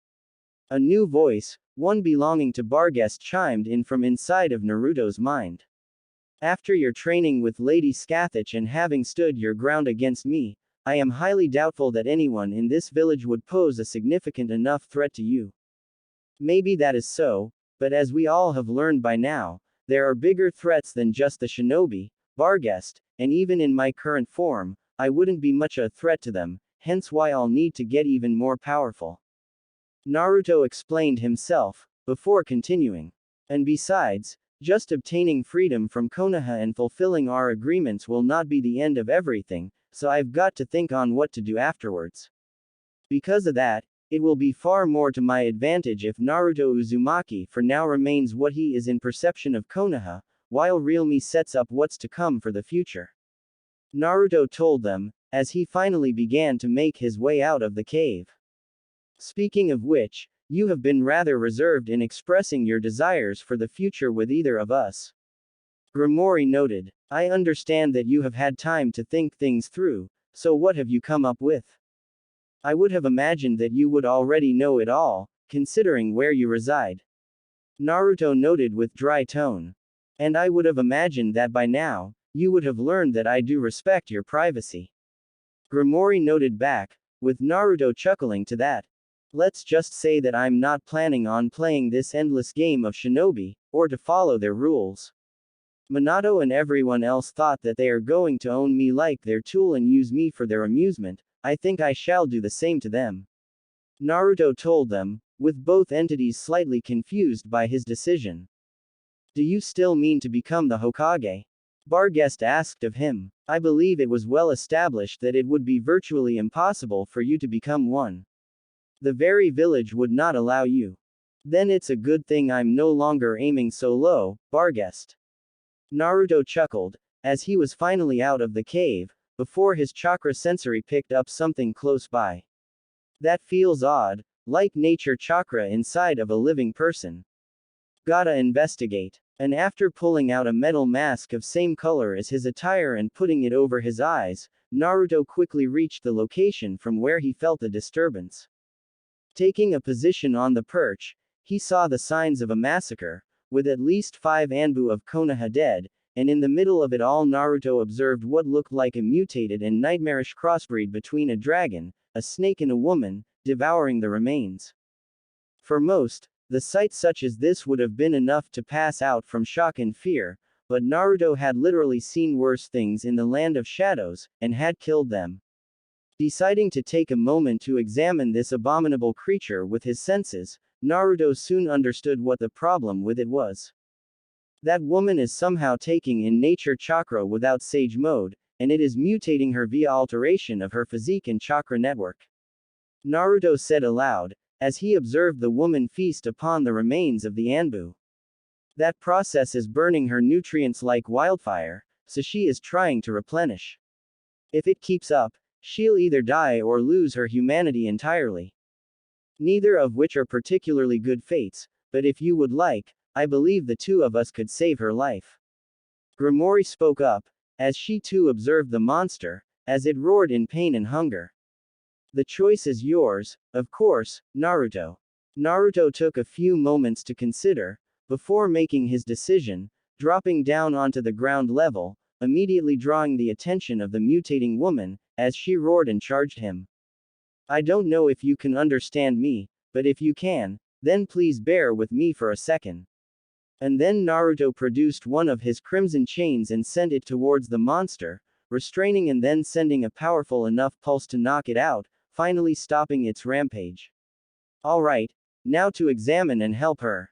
A new voice, one belonging to Barghest, chimed in from inside of Naruto's mind. After your training with Lady Scathach and having stood your ground against me, I am highly doubtful that anyone in this village would pose a significant enough threat to you. Maybe that is so, but as we all have learned by now, there are bigger threats than just the Shinobi, Barghest, and even in my current form, I wouldn't be much a threat to them, hence why I'll need to get even more powerful. Naruto explained himself, before continuing. And besides, just obtaining freedom from Konoha and fulfilling our agreements will not be the end of everything, so I've got to think on what to do afterwards. Because of that, it will be far more to my advantage if Naruto Uzumaki for now remains what he is in perception of Konoha, while real me sets up what's to come for the future. Naruto told them, as he finally began to make his way out of the cave. Speaking of which, you have been rather reserved in expressing your desires for the future with either of us. Grimoire noted. I understand that you have had time to think things through, so what have you come up with? I would have imagined that you would already know it all, considering where you reside. Naruto noted with dry tone. And I would have imagined that by now, you would have learned that I do respect your privacy. Grimoire noted back, with Naruto chuckling to that. Let's just say that I'm not planning on playing this endless game of Shinobi, or to follow their rules. Minato and everyone else thought that they are going to own me like their tool and use me for their amusement. I think I shall do the same to them. Naruto told them, with both entities slightly confused by his decision. Do you still mean to become the Hokage? Barghest asked of him. I believe it was well established that it would be virtually impossible for you to become one. The very village would not allow you. Then it's a good thing I'm no longer aiming so low, Barghest. Naruto chuckled, as he was finally out of the cave, before his chakra sensory picked up something close by. That feels odd, like nature chakra inside of a living person. Gotta investigate. And after pulling out a metal mask of same color as his attire and putting it over his eyes, Naruto quickly reached the location from where he felt the disturbance. Taking a position on the perch, he saw the signs of a massacre, with at least 5 Anbu of Konoha dead, and in the middle of it all Naruto observed what looked like a mutated and nightmarish crossbreed between a dragon, a snake and a woman, devouring the remains. For most, the sight such as this would have been enough to pass out from shock and fear, but Naruto had literally seen worse things in the land of shadows, and had killed them. Deciding to take a moment to examine this abominable creature with his senses, Naruto soon understood what the problem with it was. That woman is somehow taking in nature chakra without sage mode, and it is mutating her via alteration of her physique and chakra network. Naruto said aloud, as he observed the woman feast upon the remains of the Anbu. That process is burning her nutrients like wildfire, so she is trying to replenish. If it keeps up, she'll either die or lose her humanity entirely. Neither of which are particularly good fates, but if you would like, I believe the two of us could save her life. Grimori spoke up, as she too observed the monster, as it roared in pain and hunger. The choice is yours, of course, Naruto. Naruto took a few moments to consider, before making his decision, dropping down onto the ground level, immediately drawing the attention of the mutating woman, as she roared and charged him. I don't know if you can understand me, but if you can, then please bear with me for a second. And then Naruto produced one of his crimson chains and sent it towards the monster, restraining and then sending a powerful enough pulse to knock it out, finally stopping its rampage. Alright, now to examine and help her.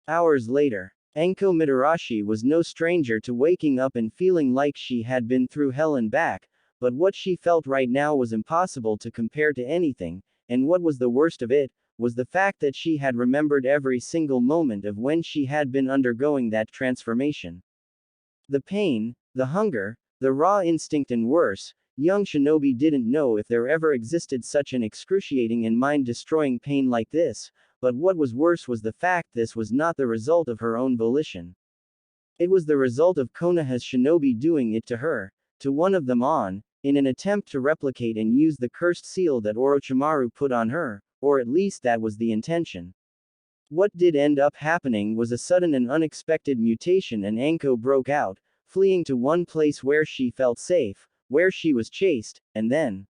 Hours later, Anko Mitarashi was no stranger to waking up and feeling like she had been through hell and back, but what she felt right now was impossible to compare to anything, and what was the worst of it, was the fact that she had remembered every single moment of when she had been undergoing that transformation. The pain, the hunger, the raw instinct and worse, young Shinobi didn't know if there ever existed such an excruciating and mind-destroying pain like this, but what was worse was the fact this was not the result of her own volition. It was the result of Konoha's Shinobi doing it to her, to one of them in an attempt to replicate and use the cursed seal that Orochimaru put on her, or at least that was the intention. What did end up happening was a sudden and unexpected mutation and Anko broke out, fleeing to one place where she felt safe, where she was chased, and then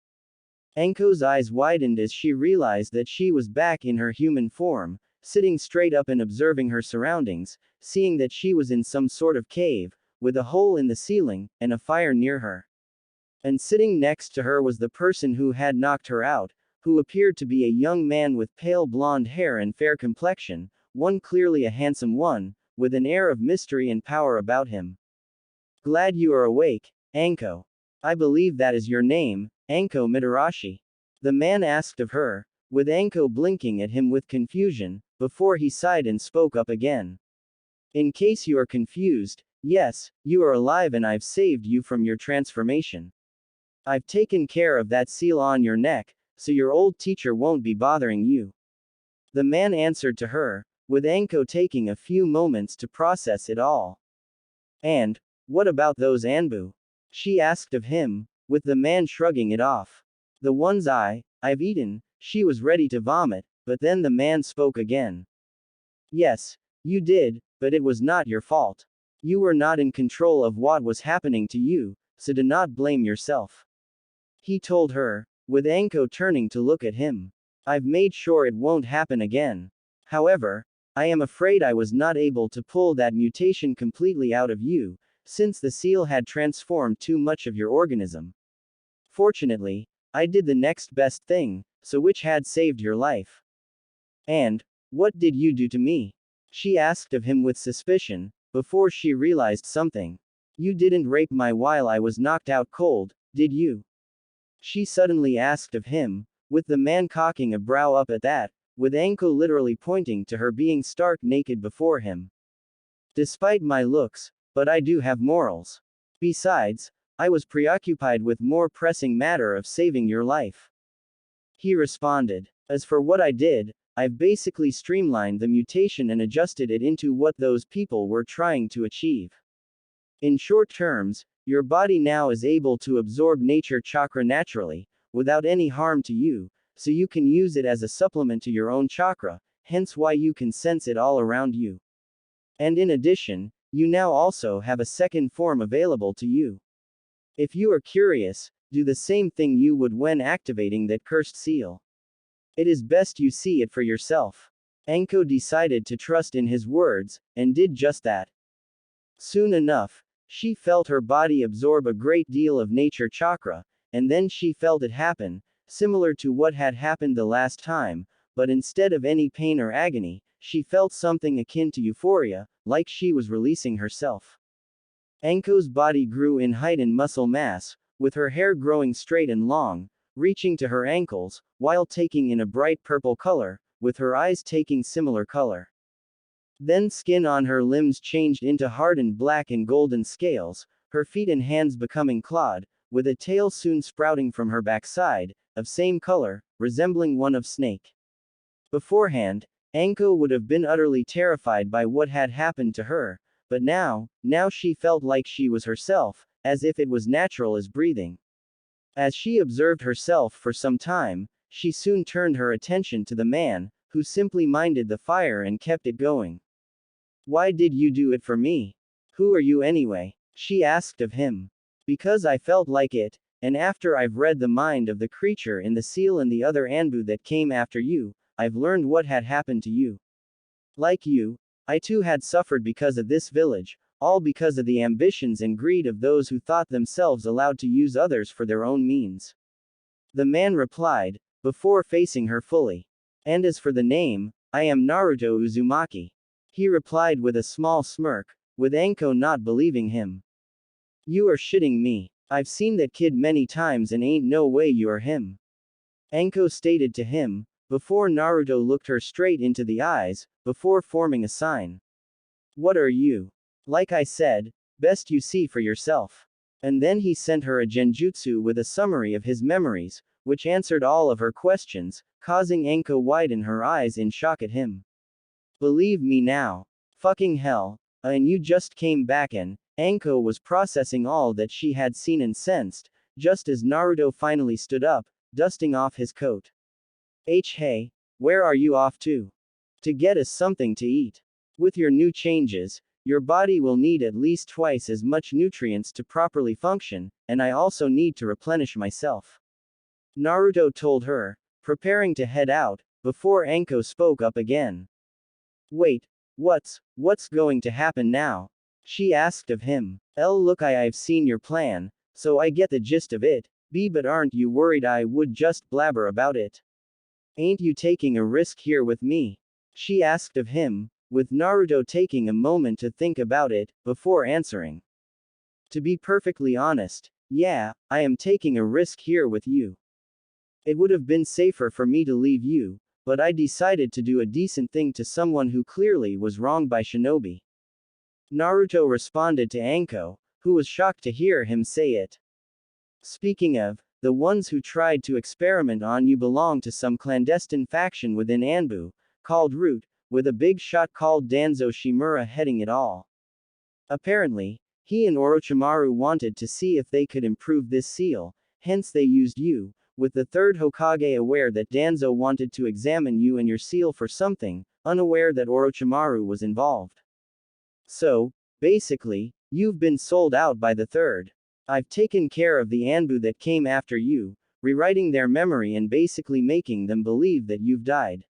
Anko's eyes widened as she realized that she was back in her human form, sitting straight up and observing her surroundings, seeing that she was in some sort of cave, with a hole in the ceiling, and a fire near her. And sitting next to her was the person who had knocked her out, who appeared to be a young man with pale blonde hair and fair complexion, one clearly a handsome one, with an air of mystery and power about him. Glad you are awake, Anko. I believe that is your name, Anko Mitarashi. The man asked of her, with Anko blinking at him with confusion, before he sighed and spoke up again. In case you are confused, yes, you are alive and I've saved you from your transformation. I've taken care of that seal on your neck, so your old teacher won't be bothering you. The man answered to her, with Anko taking a few moments to process it all. And, what about those Anbu? She asked of him, with the man shrugging it off. The ones I've eaten. She was ready to vomit, but then the man spoke again. Yes, you did, but it was not your fault. You were not in control of what was happening to you, so do not blame yourself. He told her, with Anko turning to look at him. I've made sure it won't happen again. However, I am afraid I was not able to pull that mutation completely out of you, since the seal had transformed too much of your organism. Fortunately, I did the next best thing, so which had saved your life. And, what did you do to me? She asked of him with suspicion, before she realized something. You didn't rape me while I was knocked out cold, did you? She suddenly asked of him, with the man cocking a brow up at that, with Anko literally pointing to her being stark naked before him. Despite my looks, but I do have morals. Besides, I was preoccupied with more pressing matter of saving your life. He responded. As for what I did, I've basically streamlined the mutation and adjusted it into what those people were trying to achieve. In short terms, your body now is able to absorb nature chakra naturally, without any harm to you, so you can use it as a supplement to your own chakra, hence why you can sense it all around you. And in addition, you now also have a second form available to you. If you are curious, do the same thing you would when activating that cursed seal. It is best you see it for yourself. Anko decided to trust in his words, and did just that. Soon enough, she felt her body absorb a great deal of nature chakra, and then she felt it happen, similar to what had happened the last time, but instead of any pain or agony, she felt something akin to euphoria, like she was releasing herself. Anko's body grew in height and muscle mass, with her hair growing straight and long, reaching to her ankles, while taking in a bright purple color, with her eyes taking similar color. Then skin on her limbs changed into hardened black and golden scales, her feet and hands becoming clawed, with a tail soon sprouting from her backside, of same color, resembling one of snake. Beforehand, Anko would have been utterly terrified by what had happened to her, but now she felt like she was herself, as if it was natural as breathing. As she observed herself for some time, she soon turned her attention to the man, who simply minded the fire and kept it going. Why did you do it for me? Who are you anyway? She asked of him. Because I felt like it, and after I've read the mind of the creature in the seal and the other Anbu that came after you, I've learned what had happened to you. Like you, I too had suffered because of this village, all because of the ambitions and greed of those who thought themselves allowed to use others for their own means. The man replied, before facing her fully. And as for the name, I am Naruto Uzumaki. He replied with a small smirk, with Anko not believing him. You are shitting me. I've seen that kid many times and ain't no way you are him. Anko stated to him, before Naruto looked her straight into the eyes, before forming a sign. What are you? Like I said, best you see for yourself. And then he sent her a genjutsu with a summary of his memories, which answered all of her questions, causing Anko widen her eyes in shock at him. Believe me now. Fucking hell. And you just came back and, Anko was processing all that she had seen and sensed, just as Naruto finally stood up, dusting off his coat. Hey, where are you off to? To get us something to eat. With your new changes, your body will need at least twice as much nutrients to properly function, and I also need to replenish myself. Naruto told her, preparing to head out, before Anko spoke up again. Wait, what's going to happen now? She asked of him. Look, I've seen your plan, so I get the gist of it, but aren't you worried I would just blabber about it? Ain't you taking a risk here with me? She asked of him, with Naruto taking a moment to think about it, before answering. To be perfectly honest, yeah, I am taking a risk here with you. It would have been safer for me to leave you, but I decided to do a decent thing to someone who clearly was wronged by Shinobi. Naruto responded to Anko, who was shocked to hear him say it. Speaking of, the ones who tried to experiment on you belong to some clandestine faction within Anbu, called Root, with a big shot called Danzo Shimura heading it all. Apparently, he and Orochimaru wanted to see if they could improve this seal, hence they used you, with the third Hokage aware that Danzo wanted to examine you and your seal for something, unaware that Orochimaru was involved. So, basically, you've been sold out by the third. I've taken care of the Anbu that came after you, rewriting their memory and basically making them believe that you've died.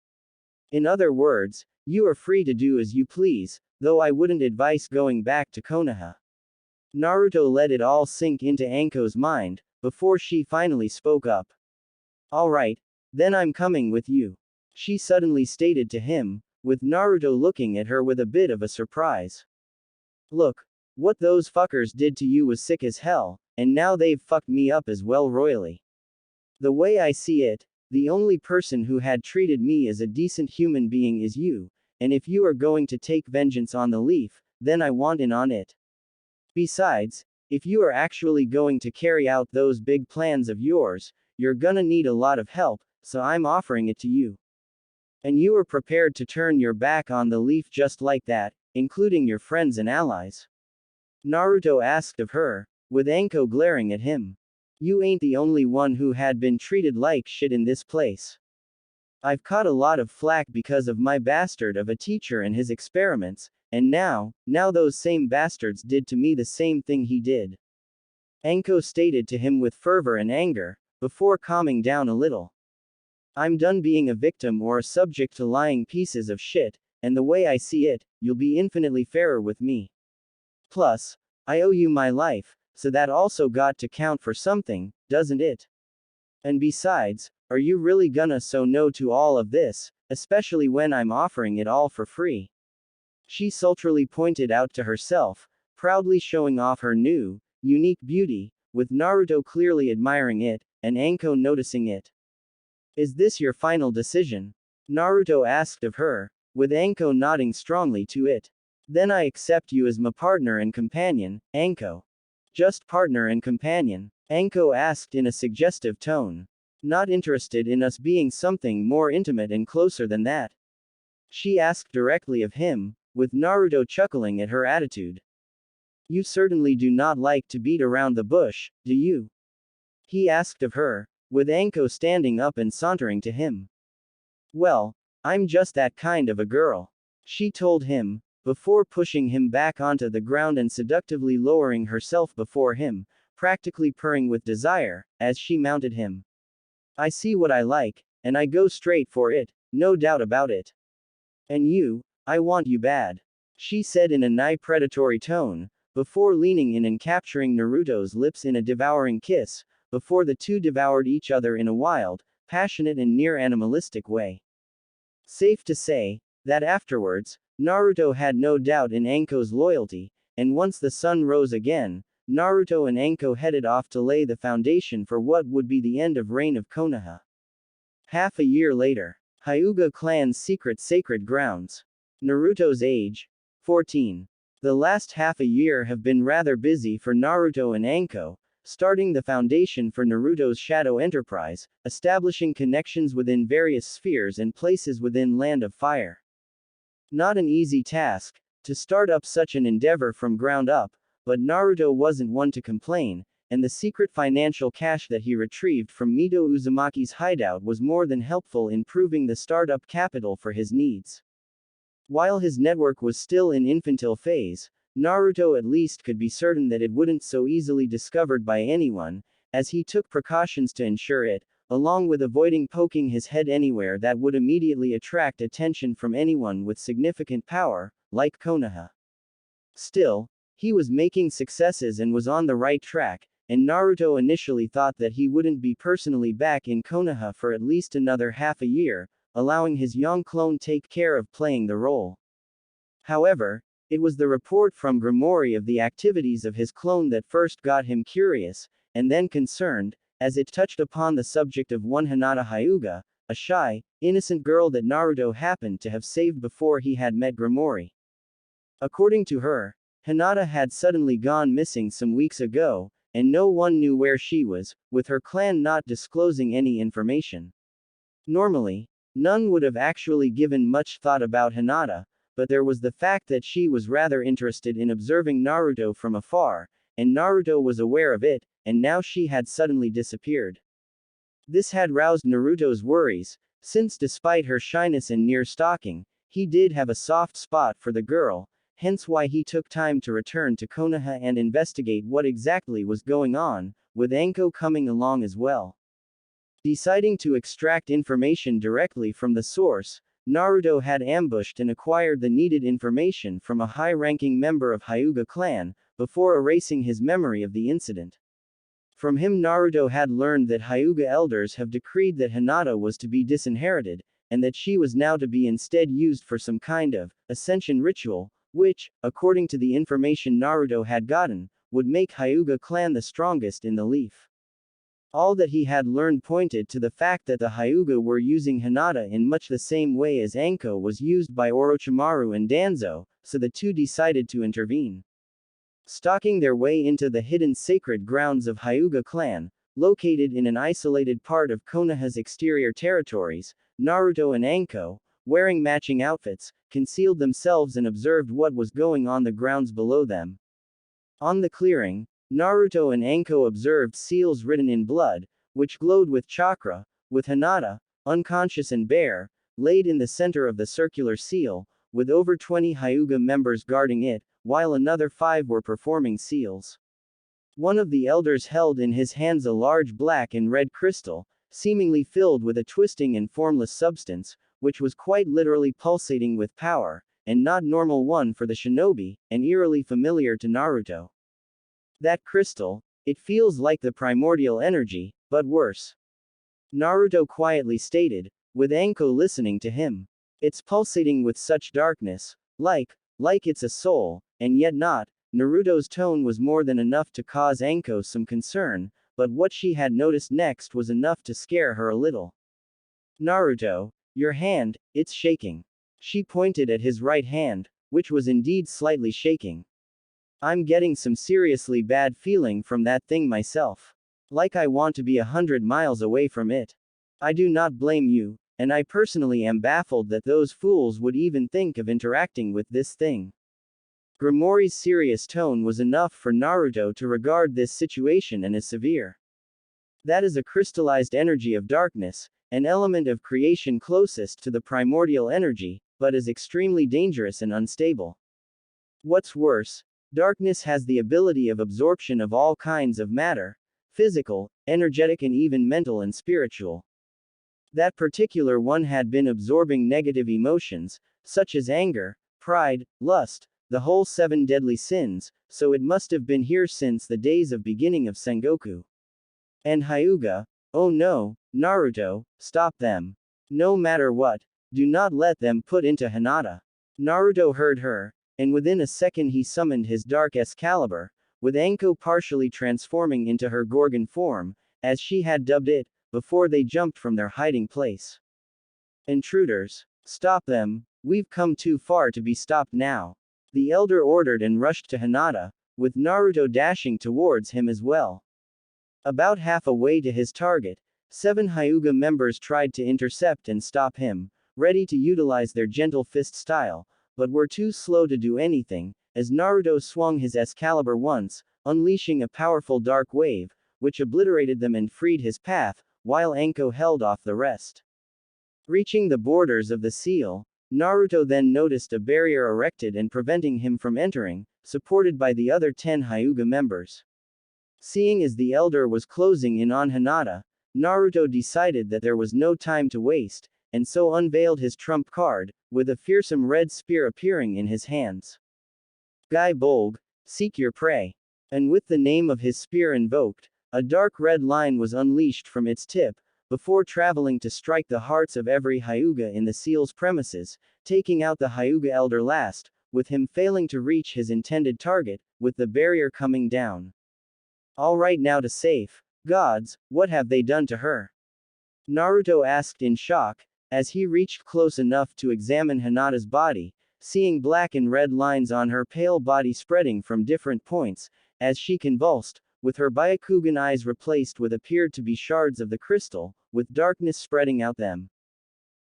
In other words, you are free to do as you please, though I wouldn't advise going back to Konoha. Naruto let it all sink into Anko's mind, before she finally spoke up. Alright, then I'm coming with you. She suddenly stated to him, with Naruto looking at her with a bit of a surprise. Look, what those fuckers did to you was sick as hell, and now they've fucked me up as well royally. The way I see it, the only person who had treated me as a decent human being is you, and if you are going to take vengeance on the leaf, then I want in on it. Besides, if you are actually going to carry out those big plans of yours, you're gonna need a lot of help, so I'm offering it to you. And you are prepared to turn your back on the leaf just like that, including your friends and allies? Naruto asked of her, with Anko glaring at him. You ain't the only one who had been treated like shit in this place. I've caught a lot of flack because of my bastard of a teacher and his experiments, and now those same bastards did to me the same thing he did. Anko stated to him with fervor and anger, before calming down a little. I'm done being a victim or a subject to lying pieces of shit, and the way I see it, you'll be infinitely fairer with me. Plus, I owe you my life, so that also got to count for something, doesn't it? And besides, are you really gonna say no to all of this, especially when I'm offering it all for free? She sultrily pointed out to herself, proudly showing off her new, unique beauty, with Naruto clearly admiring it, and Anko noticing it. Is this your final decision? Naruto asked of her, with Anko nodding strongly to it. Then I accept you as my partner and companion, Anko. Just partner and companion? Anko asked in a suggestive tone. Not interested in us being something more intimate and closer than that? She asked directly of him, with Naruto chuckling at her attitude. You certainly do not like to beat around the bush, do you? He asked of her, with Anko standing up and sauntering to him. Well, I'm just that kind of a girl. She told him, before pushing him back onto the ground and seductively lowering herself before him, practically purring with desire, as she mounted him. I see what I like, and I go straight for it, no doubt about it. And you, I want you bad. She said in a nigh predatory tone, before leaning in and capturing Naruto's lips in a devouring kiss, before the two devoured each other in a wild, passionate and near animalistic way. Safe to say, that afterwards, Naruto had no doubt in Anko's loyalty, and once the sun rose again, Naruto and Anko headed off to lay the foundation for what would be the end of reign of Konoha. Half a year later, Hyuga clan's secret sacred grounds. Naruto's age, 14. The last half a year have been rather busy for Naruto and Anko, starting the foundation for Naruto's shadow enterprise, establishing connections within various spheres and places within Land of Fire. Not an easy task, to start up such an endeavor from ground up, but Naruto wasn't one to complain, and the secret financial cash that he retrieved from Mito Uzumaki's hideout was more than helpful in proving the startup capital for his needs. While his network was still in infantile phase, Naruto at least could be certain that it wouldn't so easily discovered by anyone, as he took precautions to ensure it, along with avoiding poking his head anywhere that would immediately attract attention from anyone with significant power, like Konoha. Still, he was making successes and was on the right track, and Naruto initially thought that he wouldn't be personally back in Konoha for at least another half a year, allowing his young clone take care of playing the role. However, it was the report from Grimoire of the activities of his clone that first got him curious, and then concerned, as it touched upon the subject of one Hinata Hyuga, a shy, innocent girl that Naruto happened to have saved before he had met Grimoire. According to her, Hinata had suddenly gone missing some weeks ago, and no one knew where she was, with her clan not disclosing any information. Normally, none would have actually given much thought about Hinata, but there was the fact that she was rather interested in observing Naruto from afar, and Naruto was aware of it, and now she had suddenly disappeared. This had roused Naruto's worries, since despite her shyness and near stalking, he did have a soft spot for the girl, hence why he took time to return to Konoha and investigate what exactly was going on, with Anko coming along as well. Deciding to extract information directly from the source, Naruto had ambushed and acquired the needed information from a high-ranking member of Hyuga clan, before erasing his memory of the incident. From him Naruto had learned that Hyuga elders have decreed that Hinata was to be disinherited, and that she was now to be instead used for some kind of ascension ritual, which, according to the information Naruto had gotten, would make Hyuga clan the strongest in the leaf. All that he had learned pointed to the fact that the Hyuga were using Hinata in much the same way as Anko was used by Orochimaru and Danzo, so the two decided to intervene. Stalking their way into the hidden sacred grounds of Hyuga clan, located in an isolated part of Konoha's exterior territories, Naruto and Anko, wearing matching outfits, concealed themselves and observed what was going on the grounds below them. On the clearing, Naruto and Anko observed seals written in blood, which glowed with chakra, with Hinata, unconscious and bare, laid in the center of the circular seal, with over 20 Hyuga members guarding it, while another 5 were performing seals. One of the elders held in his hands a large black and red crystal, seemingly filled with a twisting and formless substance, which was quite literally pulsating with power, and not normal one for the shinobi, and eerily familiar to Naruto. That crystal, it feels like the primordial energy, but worse. Naruto quietly stated, with Anko listening to him. It's pulsating with such darkness, like it's a soul, and yet not. Naruto's tone was more than enough to cause Anko some concern, but what she had noticed next was enough to scare her a little. Naruto, your hand, it's shaking. She pointed at his right hand, which was indeed slightly shaking. I'm getting some seriously bad feeling from that thing myself. Like I want to be 100 miles away from it. I do not blame you, and I personally am baffled that those fools would even think of interacting with this thing. Grimory's serious tone was enough for Naruto to regard this situation as severe. That is a crystallized energy of darkness, an element of creation closest to the primordial energy, but is extremely dangerous and unstable. What's worse, darkness has the ability of absorption of all kinds of matter, physical, energetic and even mental and spiritual. That particular one had been absorbing negative emotions, such as anger, pride, lust, the whole 7 deadly sins, so it must have been here since the days of beginning of Sengoku. And Hyuga, oh no, Naruto, stop them. No matter what, do not let them put into Hinata. Naruto heard her, and within a second he summoned his dark Excalibur, with Anko partially transforming into her Gorgon form, as she had dubbed it, before they jumped from their hiding place. Intruders. Stop them, we've come too far to be stopped now. The elder ordered and rushed to Hinata, with Naruto dashing towards him as well. About halfway to his target, 7 Hyuga members tried to intercept and stop him, ready to utilize their gentle fist style, but were too slow to do anything, as Naruto swung his Excalibur once, unleashing a powerful dark wave, which obliterated them and freed his path, while Anko held off the rest. Reaching the borders of the seal, Naruto then noticed a barrier erected and preventing him from entering, supported by the other 10 Hyuga members. Seeing as the elder was closing in on Hinata, Naruto decided that there was no time to waste, and so unveiled his trump card, with a fearsome red spear appearing in his hands. Gai Bolg, seek your prey. And with the name of his spear invoked, a dark red line was unleashed from its tip, before traveling to strike the hearts of every Hyuga in the seal's premises, taking out the Hyuga elder last, with him failing to reach his intended target, with the barrier coming down. Alright, now to safe. Gods, what have they done to her? Naruto asked in shock, as he reached close enough to examine Hinata's body, seeing black and red lines on her pale body spreading from different points, as she convulsed, with her Byakugan eyes replaced with appeared to be shards of the crystal, with darkness spreading out them.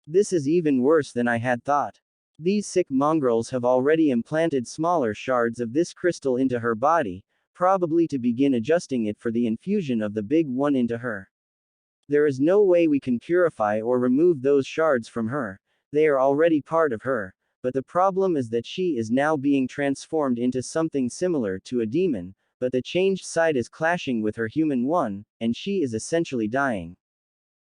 This is even worse than I had thought. These sick mongrels have already implanted smaller shards of this crystal into her body, probably to begin adjusting it for the infusion of the big one into her. There is no way we can purify or remove those shards from her, they are already part of her, but the problem is that she is now being transformed into something similar to a demon, but the changed side is clashing with her human one, and she is essentially dying.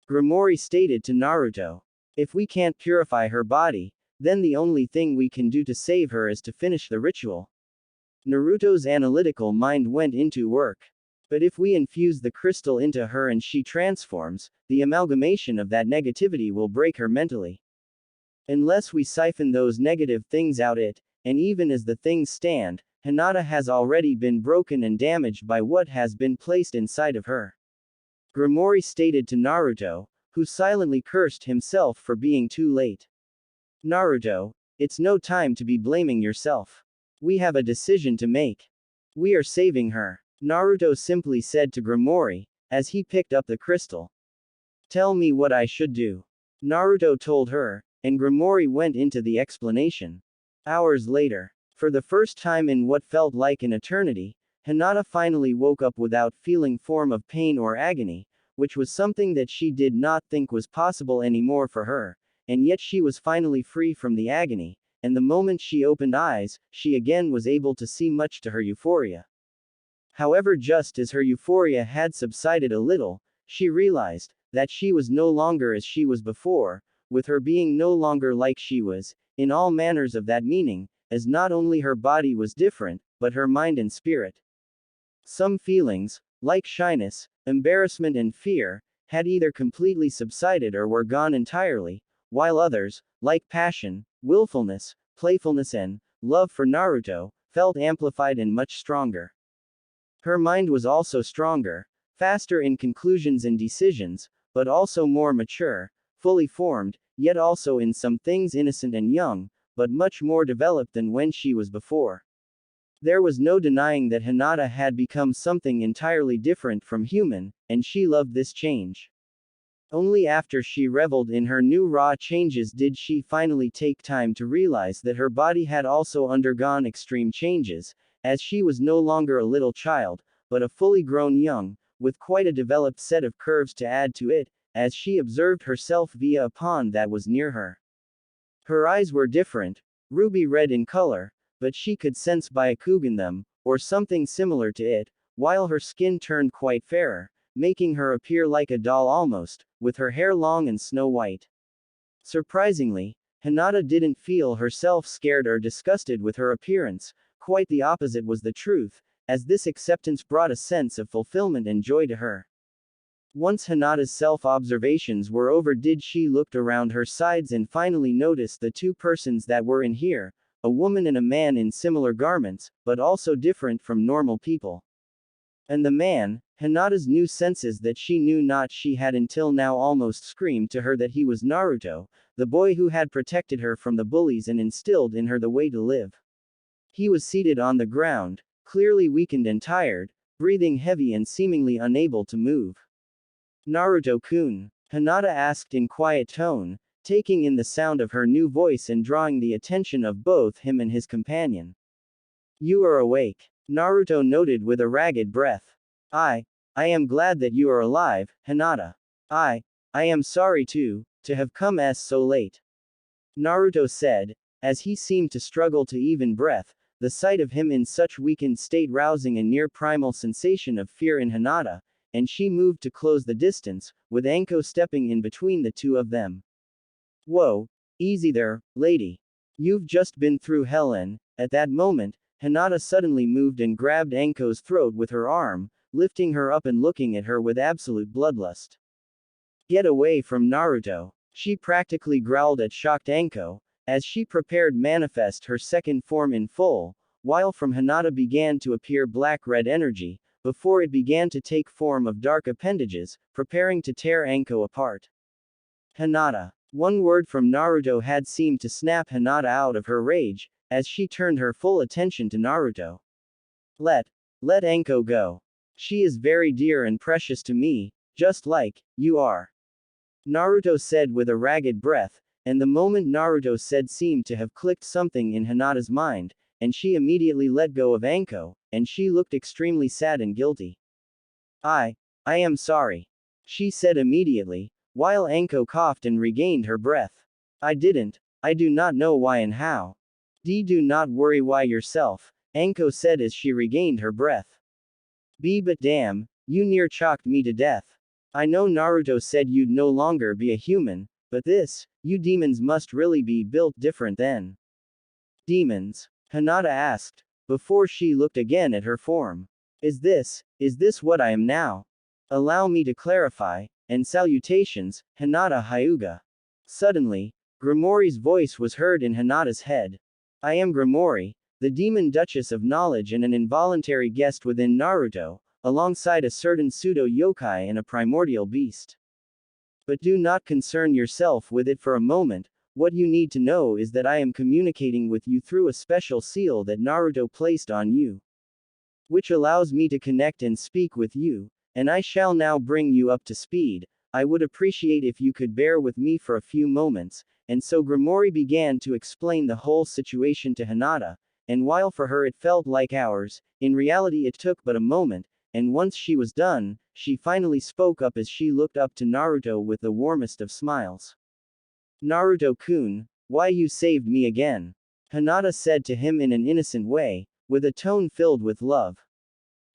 Grimory stated to Naruto. If we can't purify her body, then the only thing we can do to save her is to finish the ritual. Naruto's analytical mind went into work. But if we infuse the crystal into her and she transforms, the amalgamation of that negativity will break her mentally. Unless we siphon those negative things out and even as the things stand, Hinata has already been broken and damaged by what has been placed inside of her. Grimory stated to Naruto, who silently cursed himself for being too late. Naruto, it's no time to be blaming yourself. We have a decision to make. We are saving her. Naruto simply said to Grimory, as he picked up the crystal. Tell me what I should do. Naruto told her, and Grimory went into the explanation. Hours later, for the first time in what felt like an eternity, Hinata finally woke up without feeling form of pain or agony, which was something that she did not think was possible anymore for her, and yet she was finally free from the agony, and the moment she opened eyes, she again was able to see much to her euphoria. However, just as her euphoria had subsided a little, she realized that she was no longer as she was before, with her being no longer like she was, in all manners of that meaning, as not only her body was different, but her mind and spirit. Some feelings, like shyness, embarrassment and fear, had either completely subsided or were gone entirely, while others, like passion, willfulness, playfulness and love for Naruto, felt amplified and much stronger. Her mind was also stronger, faster in conclusions and decisions, but also more mature, fully formed, yet also in some things innocent and young, but much more developed than when she was before. There was no denying that Hinata had become something entirely different from human, and she loved this change. Only after she reveled in her new raw changes did she finally take time to realize that her body had also undergone extreme changes, as she was no longer a little child, but a fully grown young, with quite a developed set of curves to add to it, as she observed herself via a pond that was near her. Her eyes were different, ruby red in color, but she could sense Byakugan them, or something similar to it, while her skin turned quite fairer, making her appear like a doll almost, with her hair long and snow white. Surprisingly, Hinata didn't feel herself scared or disgusted with her appearance, quite the opposite was the truth, as this acceptance brought a sense of fulfillment and joy to her. Once Hinata's self-observations were over, did she looked around her sides and finally noticed the two persons that were in here, a woman and a man in similar garments, but also different from normal people. And the man, Hinata's new senses that she knew not she had until now almost screamed to her that he was Naruto, the boy who had protected her from the bullies and instilled in her the way to live. He was seated on the ground, clearly weakened and tired, breathing heavy and seemingly unable to move. Naruto-kun, Hinata asked in quiet tone, taking in the sound of her new voice and drawing the attention of both him and his companion. You are awake, Naruto noted with a ragged breath. I am glad that you are alive, Hinata. I am sorry too, to have come so late. Naruto said, as he seemed to struggle to even breath, the sight of him in such weakened state rousing a near primal sensation of fear in Hinata, and she moved to close the distance, with Anko stepping in between the two of them. Whoa, easy there, lady. You've just been through hell and, at that moment, Hinata suddenly moved and grabbed Anko's throat with her arm, lifting her up and looking at her with absolute bloodlust. Get away from Naruto, she practically growled at shocked Anko, as she prepared manifest her second form in full, while from Hinata began to appear black-red energy, before it began to take form of dark appendages, preparing to tear Anko apart. Hinata. One word from Naruto had seemed to snap Hinata out of her rage, as she turned her full attention to Naruto. Let Anko go. She is very dear and precious to me, just like you are. Naruto said with a ragged breath, and the moment Naruto said seemed to have clicked something in Hinata's mind, and she immediately let go of Anko, and she looked extremely sad and guilty. I am sorry, she said immediately, while Anko coughed and regained her breath. I do not know why and how. Do not worry why yourself, Anko said as she regained her breath. But damn, you near choked me to death. I know Naruto said you'd no longer be a human, but you demons must really be built different then. Demons? Hinata asked, before she looked again at her form. Is this what I am now? Allow me to clarify, and salutations, Hinata Hyuga. Suddenly, Grimori's voice was heard in Hinata's head. I am Grimori, the demon duchess of knowledge and an involuntary guest within Naruto, alongside a certain pseudo-yokai and a primordial beast. But do not concern yourself with it for a moment, what you need to know is that I am communicating with you through a special seal that Naruto placed on you, which allows me to connect and speak with you, and I shall now bring you up to speed. I would appreciate if you could bear with me for a few moments, and so Grimori began to explain the whole situation to Hinata, and while for her it felt like hours, in reality it took but a moment, and once she was done, she finally spoke up as she looked up to Naruto with the warmest of smiles. Naruto-kun, why you saved me again? Hinata said to him in an innocent way, with a tone filled with love.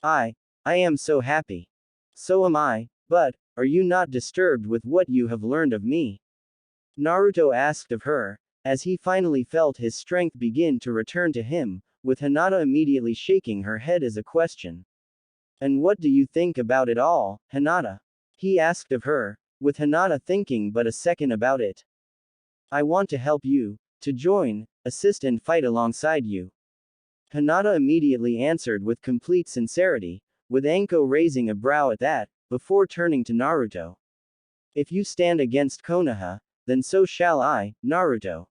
I am so happy. So am I, but, are you not disturbed with what you have learned of me? Naruto asked of her, as he finally felt his strength begin to return to him, with Hinata immediately shaking her head as a question. And what do you think about it all, Hinata? He asked of her, with Hinata thinking but a second about it. I want to help you, to join, assist and fight alongside you. Hinata immediately answered with complete sincerity, with Anko raising a brow at that, before turning to Naruto. If you stand against Konoha, then so shall I, Naruto.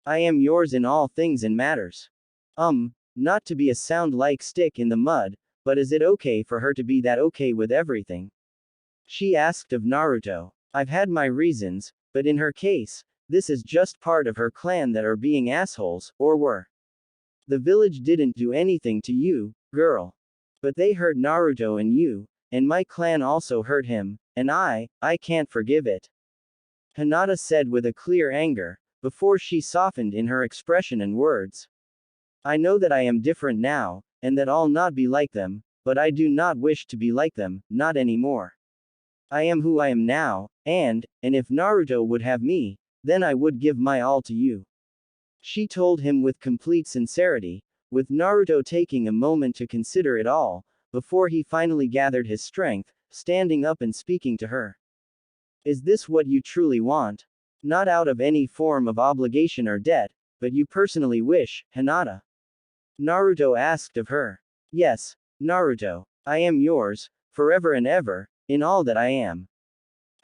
I am yours in all things and matters. Not to be a sound like stick in the mud, but is it okay for her to be that okay with everything? She asked of Naruto. I've had my reasons, but in her case, this is just part of her clan that are being assholes, or were. The village didn't do anything to you, girl. But they hurt Naruto and you, and my clan also hurt him, and I can't forgive it. Hinata said with a clear anger, before she softened in her expression and words. I know that I am different now, and that I'll not be like them, but I do not wish to be like them, not anymore. I am who I am now, and if Naruto would have me, then I would give my all to you. She told him with complete sincerity, with Naruto taking a moment to consider it all, before he finally gathered his strength, standing up and speaking to her. Is this what you truly want? Not out of any form of obligation or debt, but you personally wish, Hinata? Naruto asked of her. Yes, Naruto, I am yours, forever and ever, in all that I am.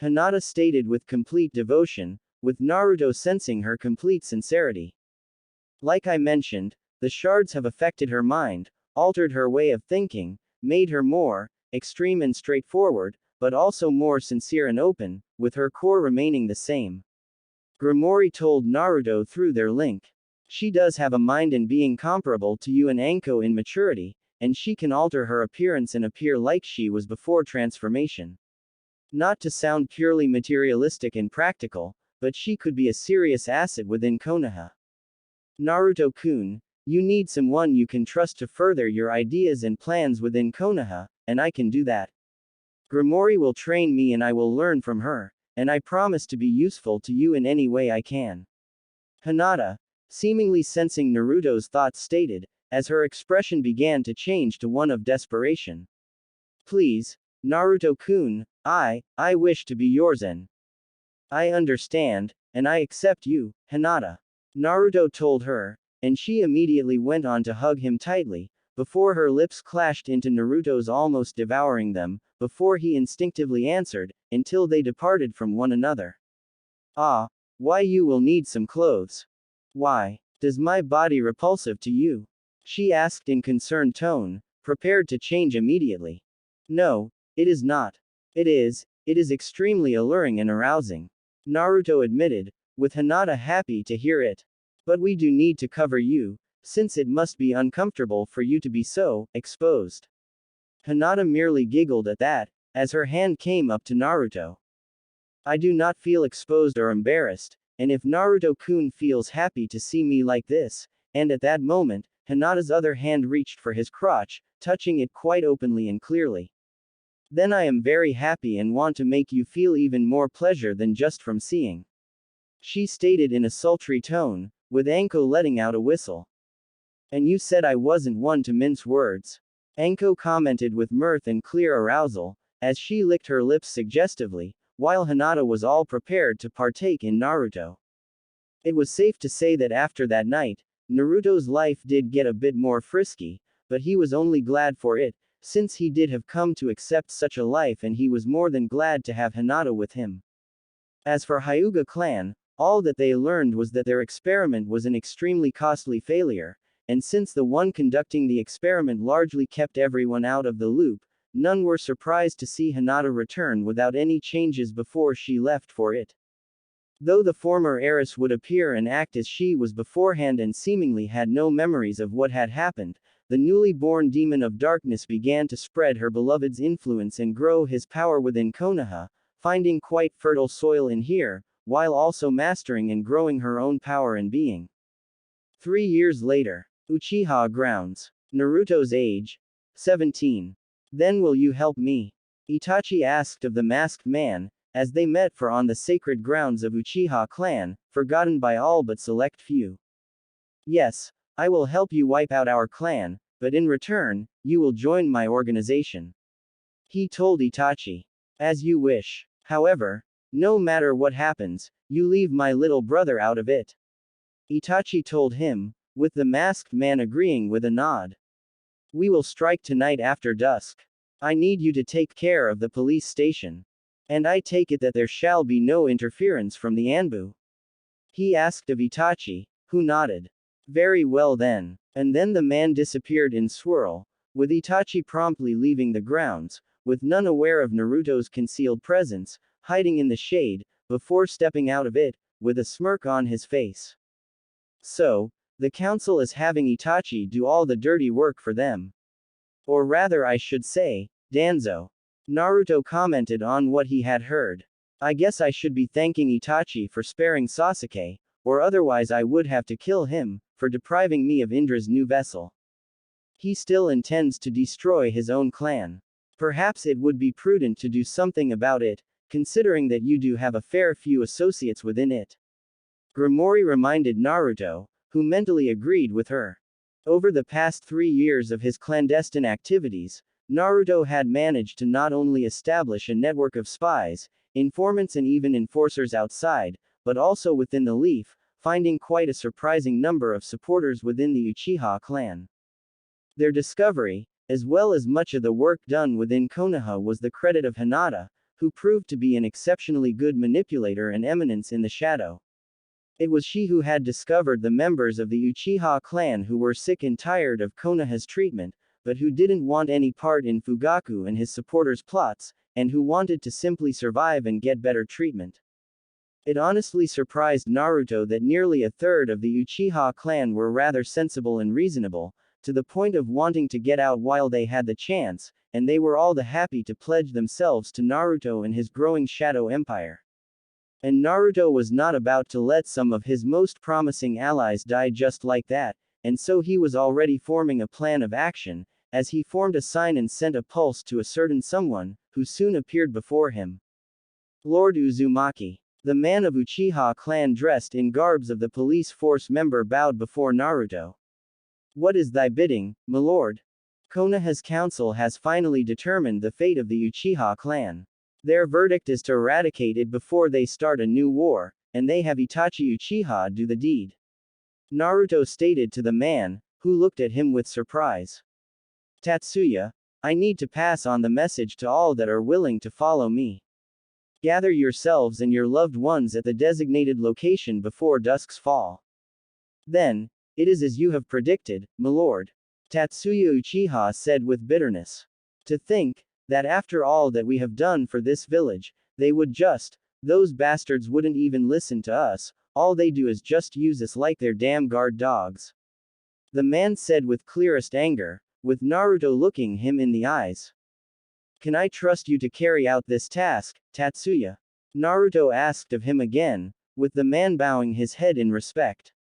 Hinata stated with complete devotion, with Naruto sensing her complete sincerity. Like I mentioned, the shards have affected her mind, altered her way of thinking, made her more extreme and straightforward, but also more sincere and open, with her core remaining the same. Grimory told Naruto through their link. She does have a mind and being comparable to you and Anko in maturity, and she can alter her appearance and appear like she was before transformation. Not to sound purely materialistic and practical, but she could be a serious asset within Konoha. Naruto-kun, you need someone you can trust to further your ideas and plans within Konoha, and I can do that. Grimory will train me and I will learn from her, and I promise to be useful to you in any way I can. Hinata, seemingly sensing Naruto's thoughts stated, as her expression began to change to one of desperation. Please, Naruto-kun, I wish to be yours and I understand, and I accept you, Hinata. Naruto told her, and she immediately went on to hug him tightly, before her lips clashed into Naruto's almost devouring them, before he instinctively answered, until they departed from one another. Ah, why you will need some clothes. Why, does my body repulsive to you? She asked in concerned tone, prepared to change immediately. No, it is not. It is extremely alluring and arousing. Naruto admitted, with Hinata happy to hear it. But we do need to cover you, since it must be uncomfortable for you to be so exposed. Hinata merely giggled at that, as her hand came up to Naruto. I do not feel exposed or embarrassed, and if Naruto-kun feels happy to see me like this, and at that moment, Hinata's other hand reached for his crotch, touching it quite openly and clearly. Then I am very happy and want to make you feel even more pleasure than just from seeing. She stated in a sultry tone, with Anko letting out a whistle. And you said I wasn't one to mince words. Anko commented with mirth and clear arousal, as she licked her lips suggestively, while Hinata was all prepared to partake in Naruto. It was safe to say that after that night, Naruto's life did get a bit more frisky, but he was only glad for it, since he did have come to accept such a life and he was more than glad to have Hinata with him. As for Hyuga clan, all that they learned was that their experiment was an extremely costly failure, and since the one conducting the experiment largely kept everyone out of the loop, none were surprised to see Hinata return without any changes before she left for it. Though the former heiress would appear and act as she was beforehand and seemingly had no memories of what had happened, the newly born demon of darkness began to spread her beloved's influence and grow his power within Konoha, finding quite fertile soil in here, while also mastering and growing her own power and being. 3 years later. Uchiha grounds. Naruto's age. 17. Then will you help me? Itachi asked of the masked man, as they met for on the sacred grounds of Uchiha clan, forgotten by all but select few. Yes, I will help you wipe out our clan, but in return, you will join my organization. He told Itachi. As you wish. However, no matter what happens, you leave my little brother out of it. Itachi told him, with the masked man agreeing with a nod. We will strike tonight after dusk. I need you to take care of the police station. And I take it that there shall be no interference from the Anbu. He asked of Itachi, who nodded. Very well then. And then the man disappeared in swirl, with Itachi promptly leaving the grounds, with none aware of Naruto's concealed presence, hiding in the shade, before stepping out of it, with a smirk on his face. So, the council is having Itachi do all the dirty work for them. Or rather I should say, Danzo. Naruto commented on what he had heard. I guess I should be thanking Itachi for sparing Sasuke, or otherwise I would have to kill him, for depriving me of Indra's new vessel. He still intends to destroy his own clan. Perhaps it would be prudent to do something about it, considering that you do have a fair few associates within it. Grimory reminded Naruto, who mentally agreed with her. Over the past 3 years of his clandestine activities, Naruto had managed to not only establish a network of spies, informants and even enforcers outside, but also within the Leaf, finding quite a surprising number of supporters within the Uchiha clan. Their discovery, as well as much of the work done within Konoha, was the credit of Hinata, who proved to be an exceptionally good manipulator and eminence in the shadow. It was she who had discovered the members of the Uchiha clan who were sick and tired of Konoha's treatment, but who didn't want any part in Fugaku and his supporters' plots, and who wanted to simply survive and get better treatment. It honestly surprised Naruto that nearly a third of the Uchiha clan were rather sensible and reasonable, to the point of wanting to get out while they had the chance, and they were all the happy to pledge themselves to Naruto and his growing shadow empire. And Naruto was not about to let some of his most promising allies die just like that, and so he was already forming a plan of action, as he formed a sign and sent a pulse to a certain someone, who soon appeared before him. Lord Uzumaki. The man of Uchiha clan dressed in garbs of the police force member bowed before Naruto. What is thy bidding, my lord? Konoha's council has finally determined the fate of the Uchiha clan. Their verdict is to eradicate it before they start a new war, and they have Itachi Uchiha do the deed. Naruto stated to the man, who looked at him with surprise. Tatsuya, I need to pass on the message to all that are willing to follow me. Gather yourselves and your loved ones at the designated location before dusk's fall. Then, it is as you have predicted, my lord. Tatsuya Uchiha said with bitterness. To think, that after all that we have done for this village, they would those bastards wouldn't even listen to us, all they do is just use us like their damn guard dogs. The man said with clearest anger, with Naruto looking him in the eyes. Can I trust you to carry out this task, Tatsuya? Naruto asked of him again, with the man bowing his head in respect.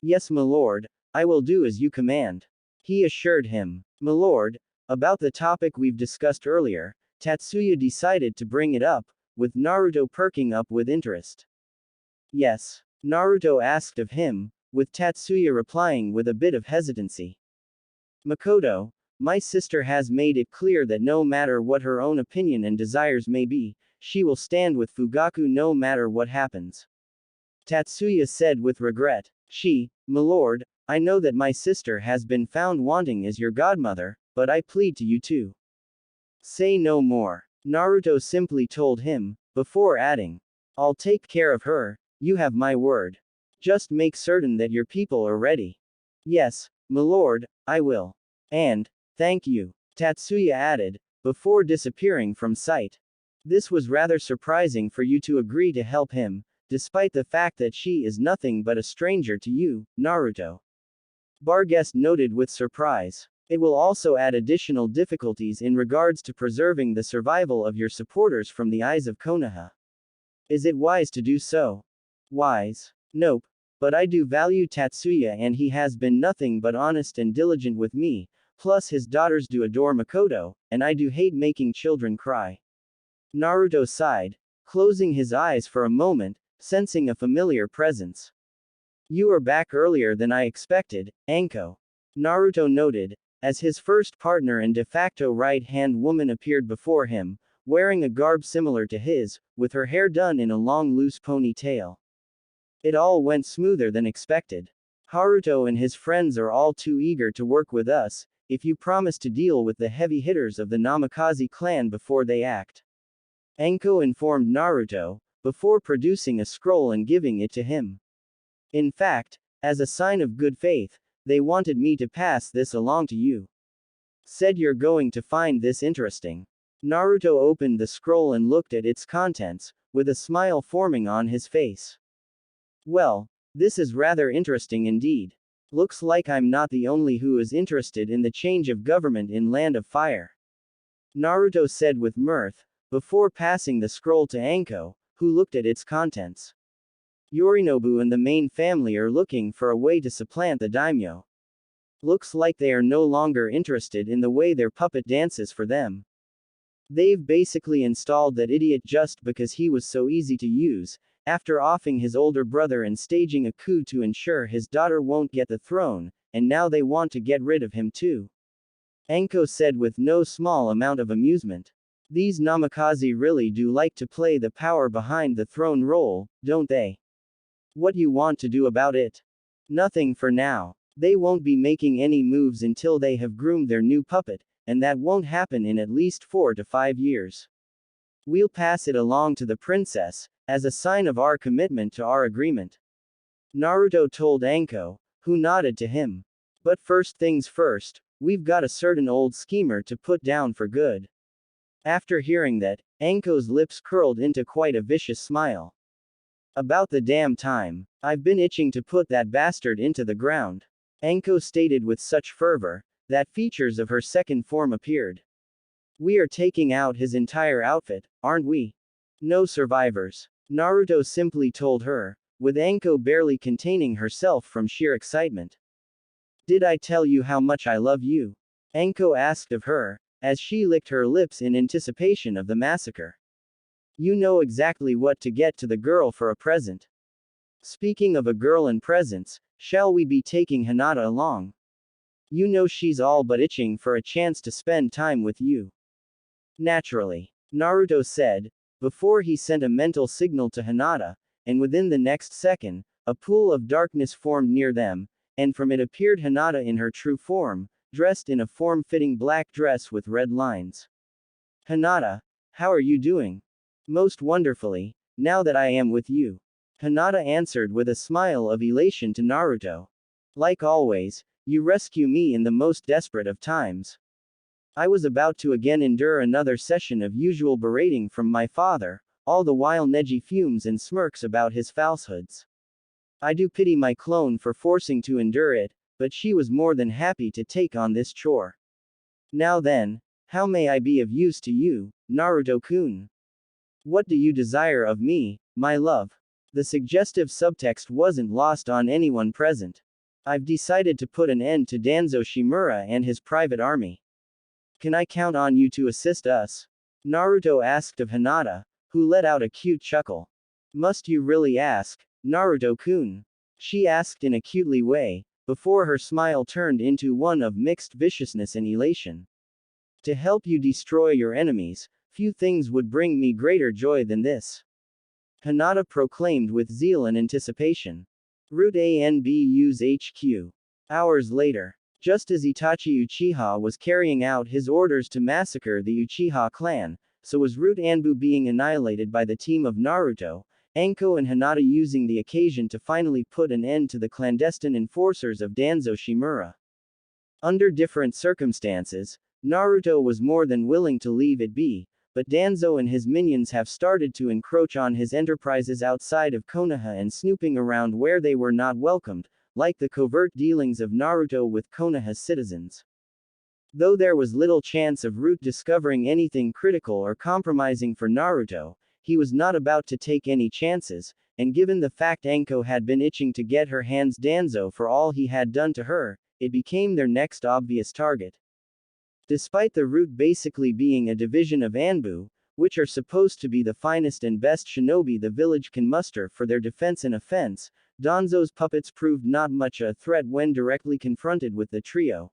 Yes, my lord, I will do as you command. He assured him. My lord, about the topic we've discussed earlier, Tatsuya decided to bring it up, with Naruto perking up with interest. Yes, Naruto asked of him, with Tatsuya replying with a bit of hesitancy. Makoto, my sister has made it clear that no matter what her own opinion and desires may be, she will stand with Fugaku no matter what happens. Tatsuya said with regret. My lord, I know that my sister has been found wanting as your godmother, but I plead to you to say no more. Naruto simply told him, before adding, I'll take care of her, you have my word. Just make certain that your people are ready. Yes, my lord, I will. And, thank you, Tatsuya added, before disappearing from sight. This was rather surprising for you to agree to help him, despite the fact that she is nothing but a stranger to you, Naruto. Barghest noted with surprise. It will also add additional difficulties in regards to preserving the survival of your supporters from the eyes of Konoha. Is it wise to do so? Wise? Nope. But I do value Tatsuya and he has been nothing but honest and diligent with me, plus his daughters do adore Makoto, and I do hate making children cry. Naruto sighed, closing his eyes for a moment, sensing a familiar presence. You are back earlier than I expected, Anko. Naruto noted, as his first partner and de facto right-hand woman appeared before him, wearing a garb similar to his, with her hair done in a long loose ponytail. It all went smoother than expected. Haruto and his friends are all too eager to work with us, if you promise to deal with the heavy hitters of the Namikaze clan before they act. Anko informed Naruto, before producing a scroll and giving it to him. In fact, as a sign of good faith, they wanted me to pass this along to you. Said you're going to find this interesting. Naruto opened the scroll and looked at its contents, with a smile forming on his face. Well, this is rather interesting indeed. Looks like I'm not the only who is interested in the change of government in Land of Fire. Naruto said with mirth, before passing the scroll to Anko, who looked at its contents. Yorinobu and the main family are looking for a way to supplant the daimyo. Looks like they are no longer interested in the way their puppet dances for them. They've basically installed that idiot just because he was so easy to use, after offing his older brother and staging a coup to ensure his daughter won't get the throne, and now they want to get rid of him too. Anko said with no small amount of amusement. These Namikaze really do like to play the power behind the throne role, don't they? What you want to do about it? Nothing for now. They won't be making any moves until they have groomed their new puppet, and that won't happen in at least 4 to 5 years. We'll pass it along to the princess, as a sign of our commitment to our agreement. Naruto told Anko, who nodded to him. But first things first, we've got a certain old schemer to put down for good. After hearing that, Anko's lips curled into quite a vicious smile. About the damn time. I've been itching to put that bastard into the ground. Anko stated with such fervor, that features of her second form appeared. We are taking out his entire outfit, aren't we? No survivors. Naruto simply told her, with Anko barely containing herself from sheer excitement. Did I tell you how much I love you? Anko asked of her, as she licked her lips in anticipation of the massacre. You know exactly what to get to the girl for a present. Speaking of a girl and presents, shall we be taking Hinata along? You know she's all but itching for a chance to spend time with you. Naturally. Naruto said, before he sent a mental signal to Hinata, and within the next second, a pool of darkness formed near them, and from it appeared Hinata in her true form, dressed in a form-fitting black dress with red lines. Hinata, how are you doing? Most wonderfully, now that I am with you. Hinata answered with a smile of elation to Naruto. Like always, you rescue me in the most desperate of times. I was about to again endure another session of usual berating from my father, all the while Neji fumes and smirks about his falsehoods. I do pity my clone for forcing to endure it, but she was more than happy to take on this chore. Now then, how may I be of use to you, Naruto-kun? What do you desire of me, my love? The suggestive subtext wasn't lost on anyone present. I've decided to put an end to Danzo Shimura and his private army. Can I count on you to assist us? Naruto asked of Hinata, who let out a cute chuckle. Must you really ask, Naruto-kun? She asked in a cutely way, before her smile turned into one of mixed viciousness and elation. To help you destroy your enemies, few things would bring me greater joy than this. Hinata proclaimed with zeal and anticipation. Route ANBU's HQ. Hours later. Just as Itachi Uchiha was carrying out his orders to massacre the Uchiha clan, so was Root Anbu being annihilated by the team of Naruto, Anko and Hinata using the occasion to finally put an end to the clandestine enforcers of Danzo Shimura. Under different circumstances, Naruto was more than willing to leave it be, but Danzo and his minions have started to encroach on his enterprises outside of Konoha and snooping around where they were not welcomed, like the covert dealings of Naruto with Konoha's citizens. Though there was little chance of Root discovering anything critical or compromising for Naruto, he was not about to take any chances, and given the fact Anko had been itching to get her hands Danzo for all he had done to her, it became their next obvious target. Despite the Root basically being a division of Anbu, which are supposed to be the finest and best shinobi the village can muster for their defense and offense, Danzo's puppets proved not much a threat when directly confronted with the trio.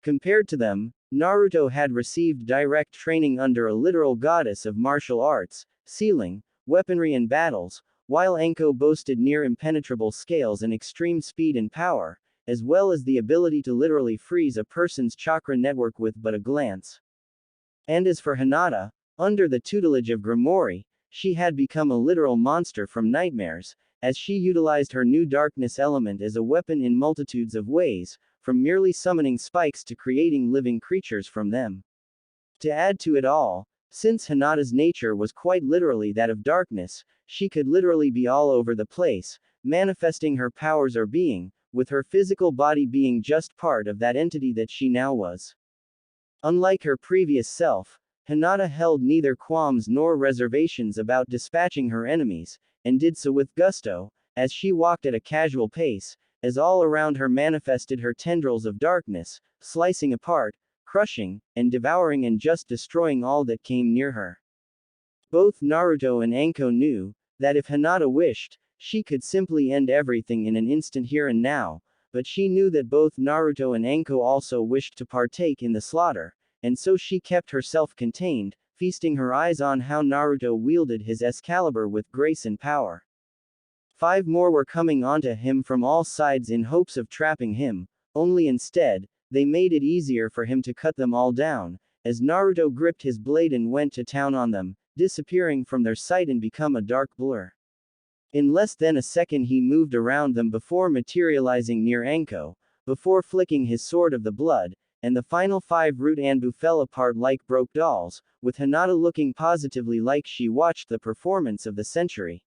Compared to them, Naruto had received direct training under a literal goddess of martial arts, sealing, weaponry and battles, while Anko boasted near impenetrable scales and extreme speed and power, as well as the ability to literally freeze a person's chakra network with but a glance. And as for Hinata, under the tutelage of Grimoire, she had become a literal monster from nightmares, as she utilized her new darkness element as a weapon in multitudes of ways, from merely summoning spikes to creating living creatures from them. To add to it all, since Hinata's nature was quite literally that of darkness, she could literally be all over the place, manifesting her powers or being, with her physical body being just part of that entity that she now was. Unlike her previous self, Hinata held neither qualms nor reservations about dispatching her enemies, and did so with gusto, as she walked at a casual pace, as all around her manifested her tendrils of darkness, slicing apart, crushing, and devouring and just destroying all that came near her. Both Naruto and Anko knew that if Hinata wished, she could simply end everything in an instant here and now, but she knew that both Naruto and Anko also wished to partake in the slaughter, and so she kept herself contained, feasting her eyes on how Naruto wielded his Excalibur with grace and power. 5 more were coming onto him from all sides in hopes of trapping him, only instead, they made it easier for him to cut them all down, as Naruto gripped his blade and went to town on them, disappearing from their sight and become a dark blur. In less than a second he moved around them before materializing near Anko, before flicking his sword of the blood, and the final 5 Root Anbu fell apart like broke dolls, with Hinata looking positively like she watched the performance of the century.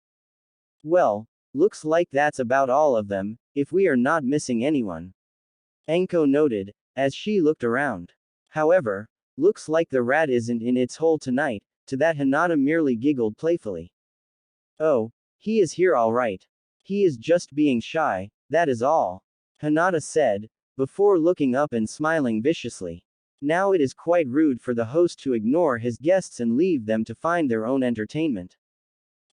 Well, looks like that's about all of them, if we are not missing anyone. Anko noted, as she looked around. However, looks like the rat isn't in its hole tonight, to that Hinata merely giggled playfully. Oh, he is here all right. He is just being shy, that is all. Hinata said, before looking up and smiling viciously. Now it is quite rude for the host to ignore his guests and leave them to find their own entertainment.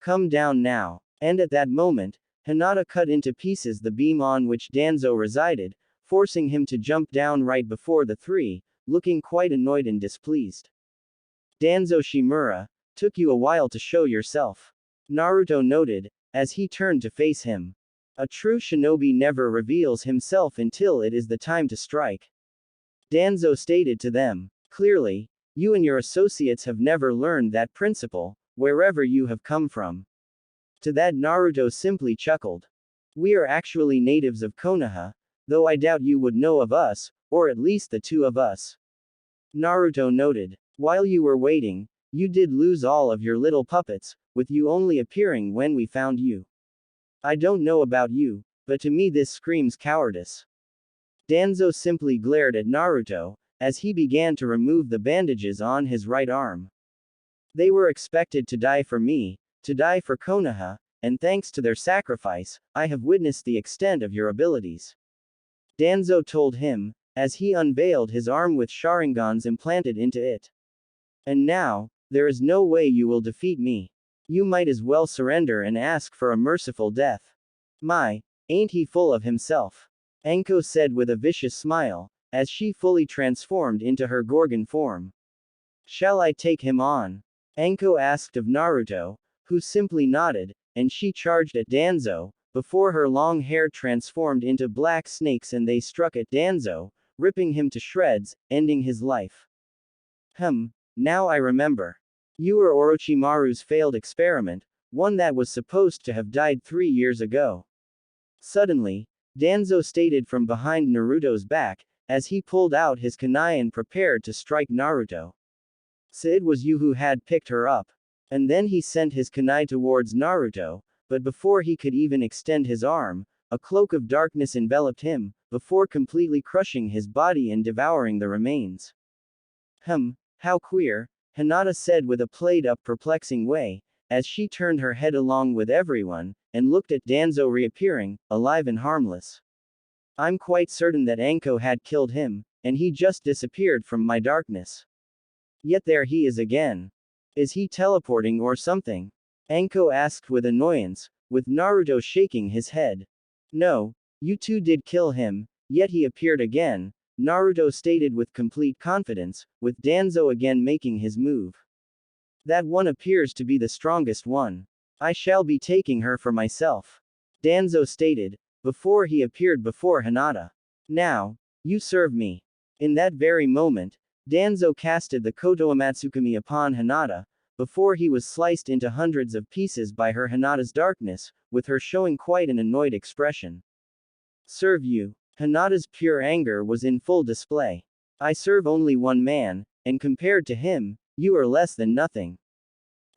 Come down now. And at that moment, Hinata cut into pieces the beam on which Danzo resided, forcing him to jump down right before the 3, looking quite annoyed and displeased. Danzo Shimura, took you a while to show yourself. Naruto noted, as he turned to face him. A true shinobi never reveals himself until it is the time to strike. Danzo stated to them, clearly, you and your associates have never learned that principle, wherever you have come from. To that Naruto simply chuckled. We are actually natives of Konoha, though I doubt you would know of us, or at least the 2 of us. Naruto noted, while you were waiting, you did lose all of your little puppets, with you only appearing when we found you. I don't know about you, but to me this screams cowardice. Danzo simply glared at Naruto, as he began to remove the bandages on his right arm. They were expected to die for me, to die for Konoha, and thanks to their sacrifice, I have witnessed the extent of your abilities. Danzo told him, as he unveiled his arm with Sharingans implanted into it. And now, there is no way you will defeat me. You might as well surrender and ask for a merciful death. My, ain't he full of himself? Anko said with a vicious smile, as she fully transformed into her Gorgon form. Shall I take him on? Anko asked of Naruto, who simply nodded, and she charged at Danzo, before her long hair transformed into black snakes and they struck at Danzo, ripping him to shreds, ending his life. Now I remember. You were Orochimaru's failed experiment, one that was supposed to have died 3 years ago. Suddenly, Danzo stated from behind Naruto's back, as he pulled out his kunai and prepared to strike Naruto. So it was you who had picked her up. And then he sent his kunai towards Naruto, but before he could even extend his arm, a cloak of darkness enveloped him, before completely crushing his body and devouring the remains. How queer, Hinata said with a played-up perplexing way, as she turned her head along with everyone, and looked at Danzo reappearing, alive and harmless. I'm quite certain that Anko had killed him, and he just disappeared from my darkness. Yet there he is again. Is he teleporting or something? Anko asked with annoyance, with Naruto shaking his head. No, you two did kill him, yet he appeared again, Naruto stated with complete confidence, with Danzo again making his move. That one appears to be the strongest one. I shall be taking her for myself. Danzo stated, before he appeared before Hinata. Now, you serve me. In that very moment, Danzo casted the Koto Amatsukami upon Hinata, before he was sliced into hundreds of pieces by her Hinata's darkness, with her showing quite an annoyed expression. Serve you. Hinata's pure anger was in full display. I serve only one man, and compared to him, you are less than nothing.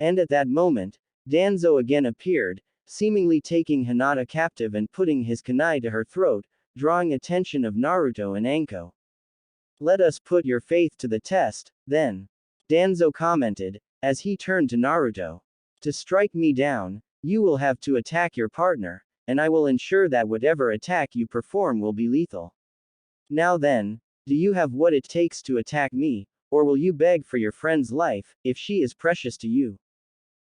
And at that moment, Danzo again appeared, seemingly taking Hinata captive and putting his kunai to her throat, drawing attention of Naruto and Anko. Let us put your faith to the test, then. Danzo commented, as he turned to Naruto. To strike me down, you will have to attack your partner, and I will ensure that whatever attack you perform will be lethal. Now then, do you have what it takes to attack me, or will you beg for your friend's life, if she is precious to you?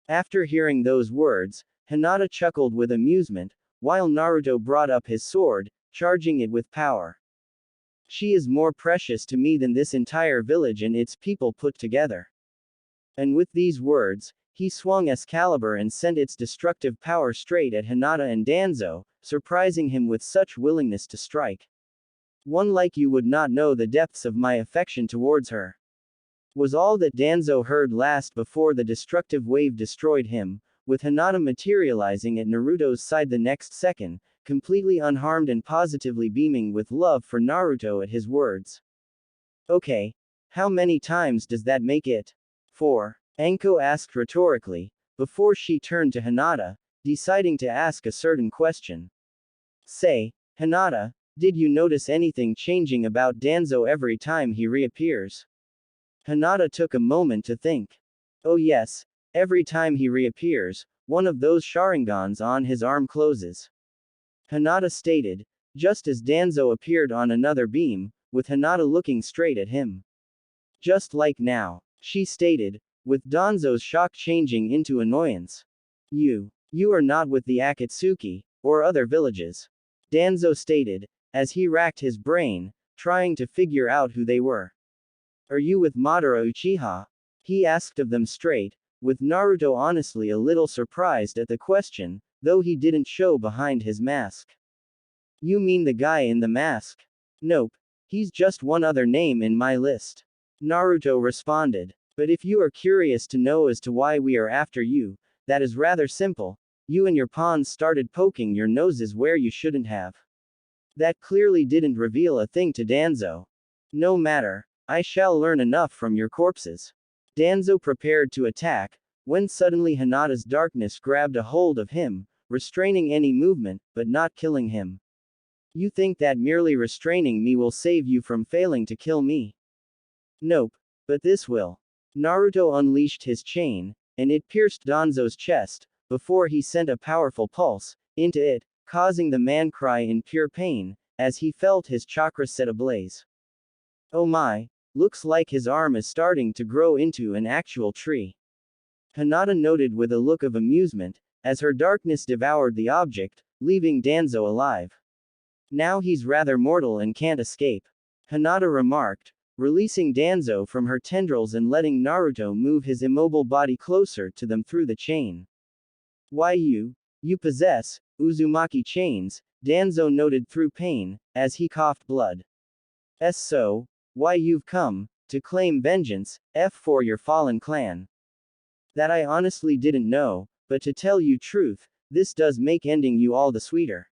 After hearing those words, Hinata chuckled with amusement, while Naruto brought up his sword, charging it with power. She is more precious to me than this entire village and its people put together. And with these words, he swung Excalibur and sent its destructive power straight at Hinata and Danzo, surprising him with such willingness to strike. One like you would not know the depths of my affection towards her. Was all that Danzo heard last before the destructive wave destroyed him, with Hinata materializing at Naruto's side the next second, completely unharmed and positively beaming with love for Naruto at his words. Okay. How many times does that make it? 4. Anko asked rhetorically, before she turned to Hinata, deciding to ask a certain question. Say, Hinata, did you notice anything changing about Danzo every time he reappears? Hinata took a moment to think. Oh yes, every time he reappears, one of those Sharingans on his arm closes. Hinata stated, just as Danzo appeared on another beam, with Hinata looking straight at him. Just like now, she stated, with Danzo's shock changing into annoyance. You are not with the Akatsuki, or other villages. Danzo stated, as he racked his brain, trying to figure out who they were. Are you with Madara Uchiha? He asked of them straight, with Naruto honestly a little surprised at the question, though he didn't show behind his mask. You mean the guy in the mask? Nope. He's just one other name in my list. Naruto responded. But if you are curious to know as to why we are after you, that is rather simple. You and your pawns started poking your noses where you shouldn't have. That clearly didn't reveal a thing to Danzo. No matter, I shall learn enough from your corpses. Danzo prepared to attack, when suddenly Hinata's darkness grabbed a hold of him, restraining any movement, but not killing him. You think that merely restraining me will save you from failing to kill me? Nope. But this will. Naruto unleashed his chain, and it pierced Danzo's chest, before he sent a powerful pulse into it, causing the man cry in pure pain, as he felt his chakra set ablaze. Oh my, looks like his arm is starting to grow into an actual tree. Hinata noted with a look of amusement, as her darkness devoured the object, leaving Danzo alive. Now he's rather mortal and can't escape. Hinata remarked, releasing Danzo from her tendrils and letting Naruto move his immobile body closer to them through the chain. Why you possess Uzumaki chains, Danzo noted through pain, as he coughed blood. So, why you've come to claim vengeance, for your fallen clan. That I honestly didn't know, but to tell you truth, this does make ending you all the sweeter.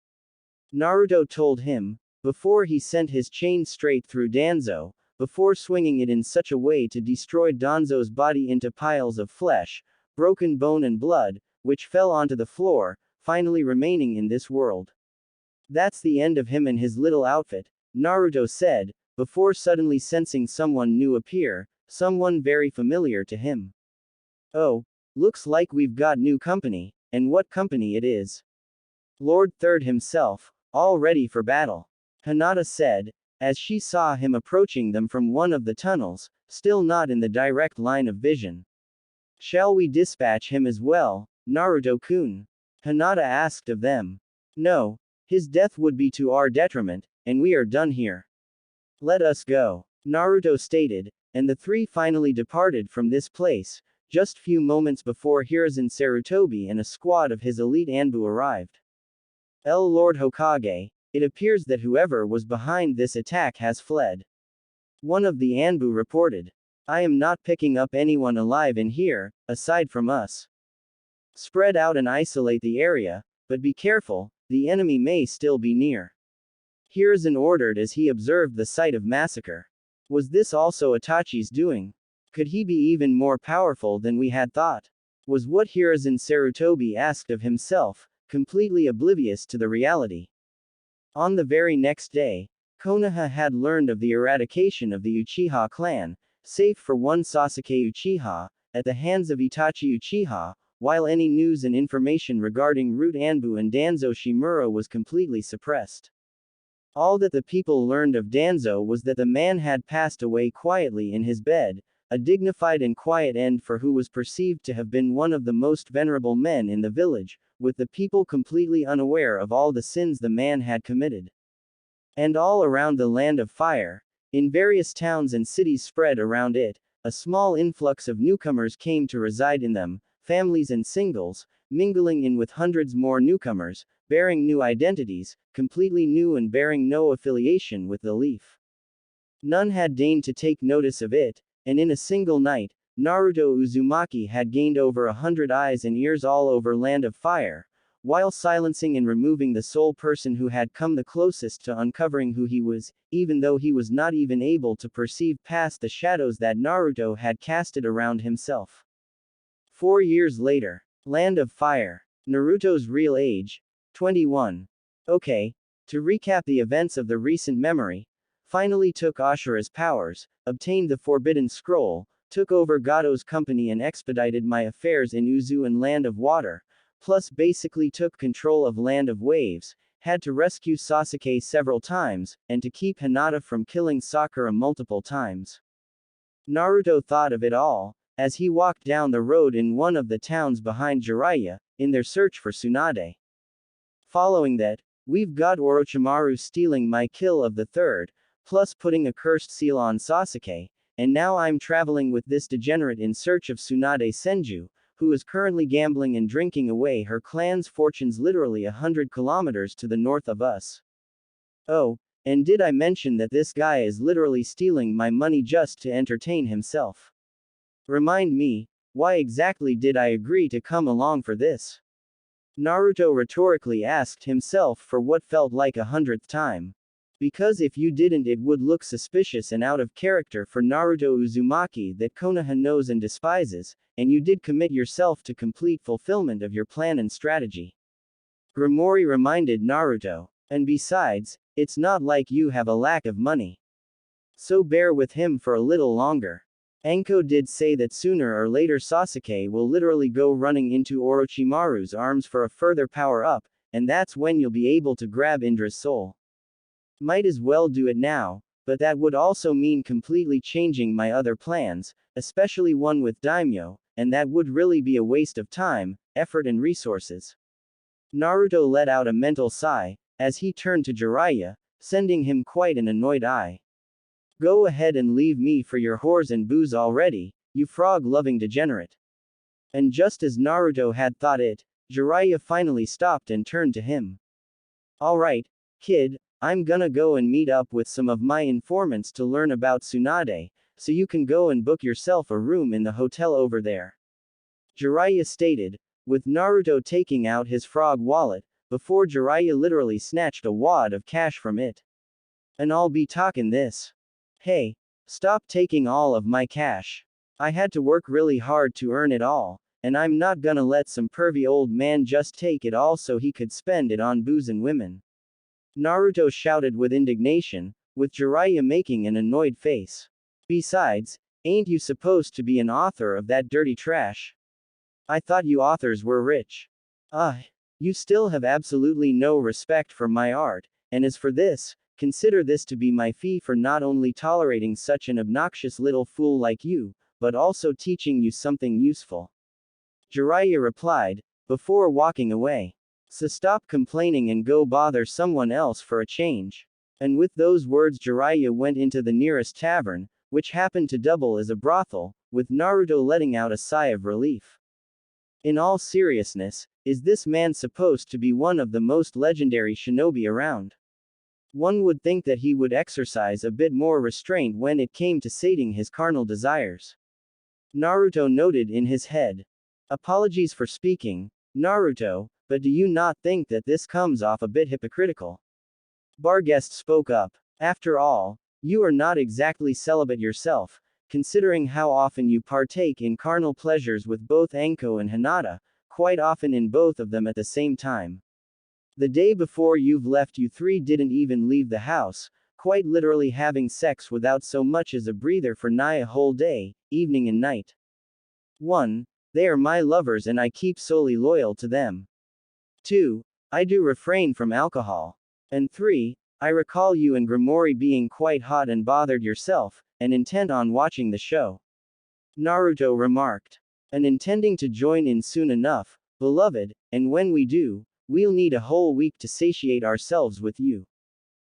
Naruto told him, before he sent his chain straight through Danzo, before swinging it in such a way to destroy Danzo's body into piles of flesh, broken bone and blood, which fell onto the floor, finally remaining in this world. That's the end of him and his little outfit, Naruto said, before suddenly sensing someone new appear, someone very familiar to him. Oh, looks like we've got new company, and what company it is. Lord Third himself, all ready for battle. Hinata said, as she saw him approaching them from one of the tunnels, still not in the direct line of vision. Shall we dispatch him as well, Naruto-kun? Hinata asked of them. No, his death would be to our detriment, and we are done here. Let us go, Naruto stated, and the three finally departed from this place, just few moments before Hiruzen Sarutobi and a squad of his elite Anbu arrived. Lord Hokage, it appears that whoever was behind this attack has fled. One of the Anbu reported. I am not picking up anyone alive in here, aside from us. Spread out and isolate the area, but be careful, the enemy may still be near. Hiruzen ordered as he observed the site of massacre. Was this also Itachi's doing? Could he be even more powerful than we had thought? Was what Hiruzen Sarutobi asked of himself, completely oblivious to the reality. On the very next day, Konoha had learned of the eradication of the Uchiha clan, save for one Sasuke Uchiha, at the hands of Itachi Uchiha, while any news and information regarding Root Anbu and Danzo Shimura was completely suppressed. All that the people learned of Danzo was that the man had passed away quietly in his bed, a dignified and quiet end for who was perceived to have been one of the most venerable men in the village, with the people completely unaware of all the sins the man had committed. And all around the land of fire, in various towns and cities spread around it, a small influx of newcomers came to reside in them, families and singles, mingling in with hundreds more newcomers, bearing new identities, completely new and bearing no affiliation with the leaf. None had deigned to take notice of it, and in a single night, Naruto Uzumaki had gained over 100 eyes and ears all over Land of Fire, while silencing and removing the sole person who had come the closest to uncovering who he was, even though he was not even able to perceive past the shadows that Naruto had casted around himself. 4 years later, Land of Fire. Naruto's real age, 21. Okay, to recap the events of the recent memory, finally took Ashura's powers, obtained the Forbidden Scroll, took over Gato's company and expedited my affairs in Uzu and Land of Water, plus basically took control of Land of Waves, had to rescue Sasuke several times, and to keep Hinata from killing Sakura multiple times. Naruto thought of it all, as he walked down the road in one of the towns behind Jiraiya, in their search for Tsunade. Following that, we've got Orochimaru stealing my kill of the third, plus putting a cursed seal on Sasuke, and now I'm traveling with this degenerate in search of Tsunade Senju, who is currently gambling and drinking away her clan's fortunes literally 100 kilometers to the north of us. Oh, and did I mention that this guy is literally stealing my money just to entertain himself? Remind me, why exactly did I agree to come along for this? Naruto rhetorically asked himself for what felt like 100th time. Because if you didn't, it would look suspicious and out of character for Naruto Uzumaki that Konoha knows and despises, and you did commit yourself to complete fulfillment of your plan and strategy. Grimori reminded Naruto. And besides, it's not like you have a lack of money. So bear with him for a little longer. Anko did say that sooner or later Sasuke will literally go running into Orochimaru's arms for a further power up, and that's when you'll be able to grab Indra's soul. Might as well do it now, but that would also mean completely changing my other plans, especially one with Daimyo, and that would really be a waste of time, effort and resources. Naruto let out a mental sigh, as he turned to Jiraiya, sending him quite an annoyed eye. Go ahead and leave me for your whores and booze already, you frog-loving degenerate. And just as Naruto had thought it, Jiraiya finally stopped and turned to him. Alright, kid, I'm gonna go and meet up with some of my informants to learn about Tsunade, so you can go and book yourself a room in the hotel over there. Jiraiya stated, with Naruto taking out his frog wallet, before Jiraiya literally snatched a wad of cash from it. And I'll be talking this. Hey, Stop taking all of my cash. I had to work really hard to earn it all, and I'm not gonna let some pervy old man just take it all so he could spend it on booze and women. Naruto shouted with indignation, with Jiraiya making an annoyed face. Besides, ain't you supposed to be an author of that dirty trash? I thought you authors were rich. You still have absolutely no respect for my art, and as for this, consider this to be my fee for not only tolerating such an obnoxious little fool like you, but also teaching you something useful. Jiraiya replied, before walking away. So stop complaining and go bother someone else for a change. And with those words Jiraiya went into the nearest tavern, which happened to double as a brothel, with Naruto letting out a sigh of relief. In all seriousness, is this man supposed to be one of the most legendary shinobi around? One would think that he would exercise a bit more restraint when it came to sating his carnal desires. Naruto noted in his head. Apologies for speaking, Naruto, but do you not think that this comes off a bit hypocritical? Barghest spoke up. After all, you are not exactly celibate yourself, considering how often you partake in carnal pleasures with both Anko and Hinata, quite often in both of them at the same time. The day before you've left you three didn't even leave the house, quite literally having sex without so much as a breather for nigh a whole day, evening and night. 1. They are my lovers and I keep solely loyal to them. 2. I do refrain from alcohol. And 3. I recall you and Grimory being quite hot and bothered yourself, and intent on watching the show. Naruto remarked. And intending to join in soon enough, beloved, and when we do, we'll need a whole week to satiate ourselves with you.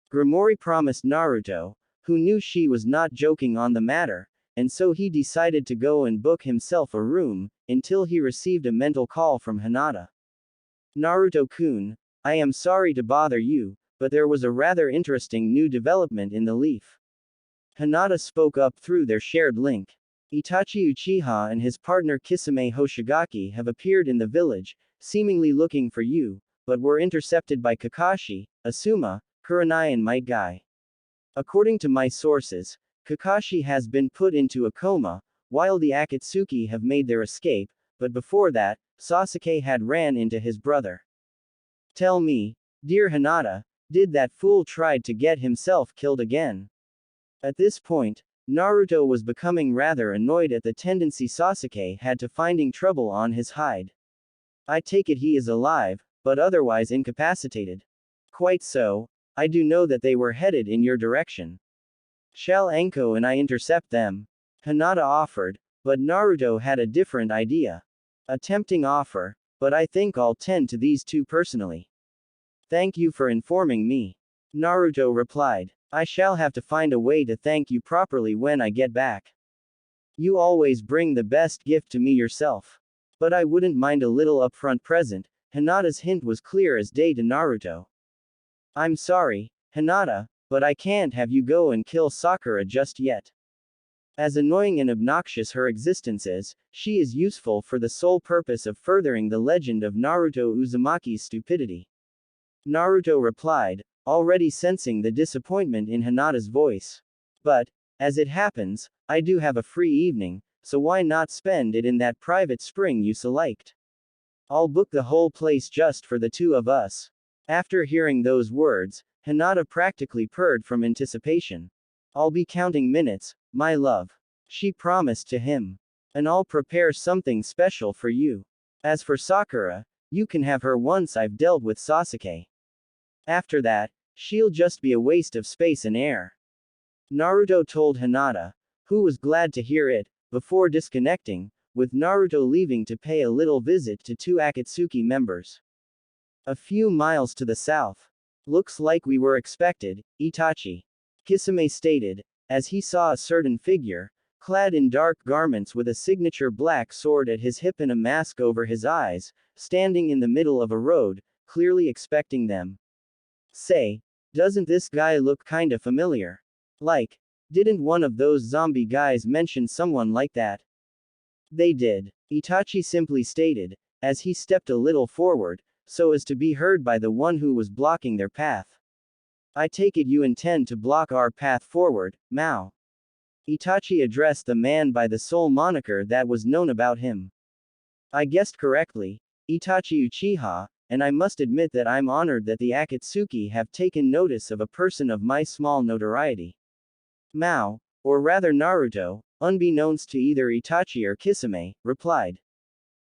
Grimory promised Naruto, who knew she was not joking on the matter, and so he decided to go and book himself a room, until he received a mental call from Hinata. Naruto-kun, I am sorry to bother you, but there was a rather interesting new development in the leaf. Hinata spoke up through their shared link. Itachi Uchiha and his partner Kisame Hoshigaki have appeared in the village, seemingly looking for you, but were intercepted by Kakashi, Asuma, Kurenai and Might Guy. According to my sources, Kakashi has been put into a coma, while the Akatsuki have made their escape, but before that, Sasuke had ran into his brother. Tell me, dear Hinata, did that fool tried to get himself killed again? At this point, Naruto was becoming rather annoyed at the tendency Sasuke had to finding trouble on his hide. I take it he is alive, but otherwise incapacitated. Quite so, I do know that they were headed in your direction. Shall Anko and I intercept them? Hinata offered, but Naruto had a different idea. A tempting offer, but I think I'll tend to these two personally. Thank you for informing me. Naruto replied. I shall have to find a way to thank you properly when I get back. You always bring the best gift to me yourself. But I wouldn't mind a little upfront present. Hinata's hint was clear as day to Naruto. I'm sorry, Hinata, but I can't have you go and kill Sakura just yet. As annoying and obnoxious her existence is, she is useful for the sole purpose of furthering the legend of Naruto Uzumaki's stupidity. Naruto replied, already sensing the disappointment in Hinata's voice. But, as it happens, I do have a free evening, so why not spend it in that private spring you selected? I'll book the whole place just for the two of us. After hearing those words, Hinata practically purred from anticipation. I'll be counting minutes, my love. She promised to him. And I'll prepare something special for you. As for Sakura, you can have her once I've dealt with Sasuke. After that, she'll just be a waste of space and air. Naruto told Hinata, who was glad to hear it, before disconnecting, with Naruto leaving to pay a little visit to two Akatsuki members. A few miles to the south. Looks like we were expected, Itachi. Kisame stated, as he saw a certain figure, clad in dark garments with a signature black sword at his hip and a mask over his eyes, standing in the middle of a road, clearly expecting them. Say, doesn't this guy look kinda familiar? Like, didn't one of those zombie guys mention someone like that? They did, Itachi simply stated, as he stepped a little forward, so as to be heard by the one who was blocking their path. I take it you intend to block our path forward, Mao. Itachi addressed the man by the sole moniker that was known about him. I guessed correctly, Itachi Uchiha, and I must admit that I'm honored that the Akatsuki have taken notice of a person of my small notoriety. Mao, or rather Naruto, unbeknownst to either Itachi or Kisame, replied.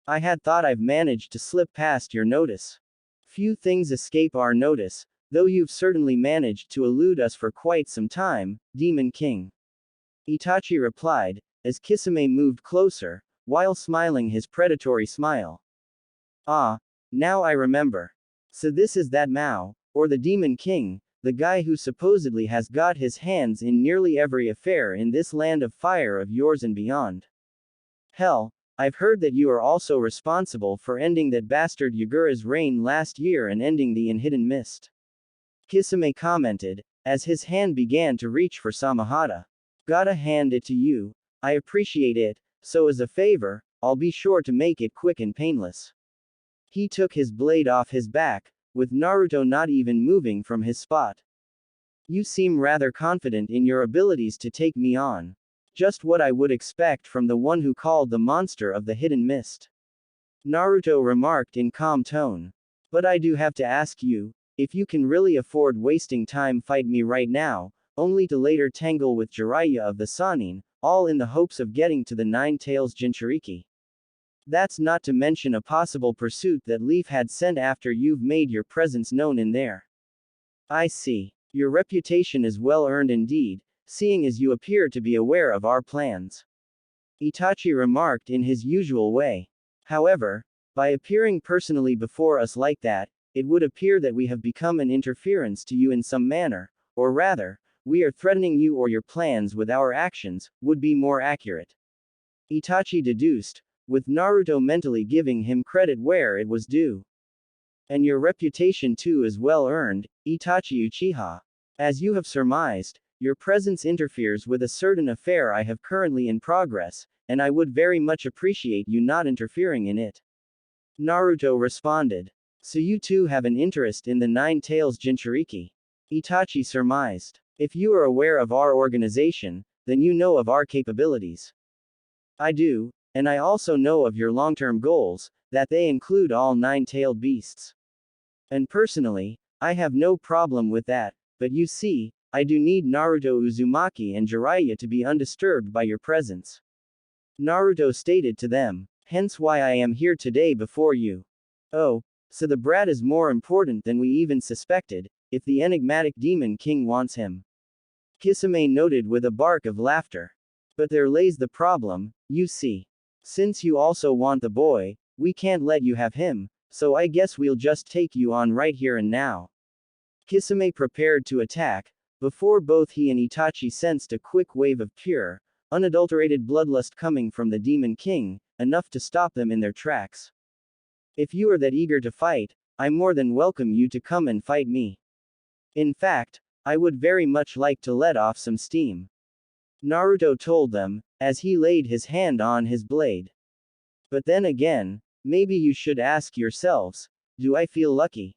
I had thought I've managed to slip past your notice. Few things escape our notice, though you've certainly managed to elude us for quite some time, Demon King. Itachi replied, as Kisame moved closer, while smiling his predatory smile. Ah, now I remember. So this is that Mao, or the Demon King, the guy who supposedly has got his hands in nearly every affair in this land of fire of yours and beyond. Hell, I've heard that you are also responsible for ending that bastard Yagura's reign last year and ending the in Hidden Mist. Kisame commented, as his hand began to reach for Samahata. Gotta hand it to you, I appreciate it, so as a favor, I'll be sure to make it quick and painless. He took his blade off his back, with Naruto not even moving from his spot. You seem rather confident in your abilities to take me on. Just what I would expect from the one who called the monster of the Hidden Mist. Naruto remarked in calm tone. But I do have to ask you, if you can really afford wasting time fight me right now, only to later tangle with Jiraiya of the Sannin, all in the hopes of getting to the Nine Tails Jinchuriki. That's not to mention a possible pursuit that Leaf had sent after you've made your presence known in there. I see. Your reputation is well earned indeed, seeing as you appear to be aware of our plans. Itachi remarked in his usual way. However, by appearing personally before us like that, it would appear that we have become an interference to you in some manner, or rather, we are threatening you or your plans with our actions, would be more accurate. Itachi deduced, with Naruto mentally giving him credit where it was due. And your reputation too is well earned, Itachi Uchiha. As you have surmised, your presence interferes with a certain affair I have currently in progress, and I would very much appreciate you not interfering in it. Naruto responded. So you too have an interest in the Nine Tails Jinchuriki? Itachi surmised. If you are aware of our organization, then you know of our capabilities. I do, and I also know of your long-term goals, that they include all nine-tailed beasts. And personally, I have no problem with that, but you see, I do need Naruto Uzumaki and Jiraiya to be undisturbed by your presence. Naruto stated to them, hence why I am here today before you. Oh, so the brat is more important than we even suspected, if the enigmatic Demon King wants him. Kisame noted with a bark of laughter. But there lays the problem, you see. Since you also want the boy, we can't let you have him, so I guess we'll just take you on right here and now. Kisame prepared to attack, before both he and Itachi sensed a quick wave of pure, unadulterated bloodlust coming from the Demon King, enough to stop them in their tracks. If you are that eager to fight, I more than welcome you to come and fight me. In fact, I would very much like to let off some steam. Naruto told them, as he laid his hand on his blade. But then again, maybe you should ask yourselves, do I feel lucky?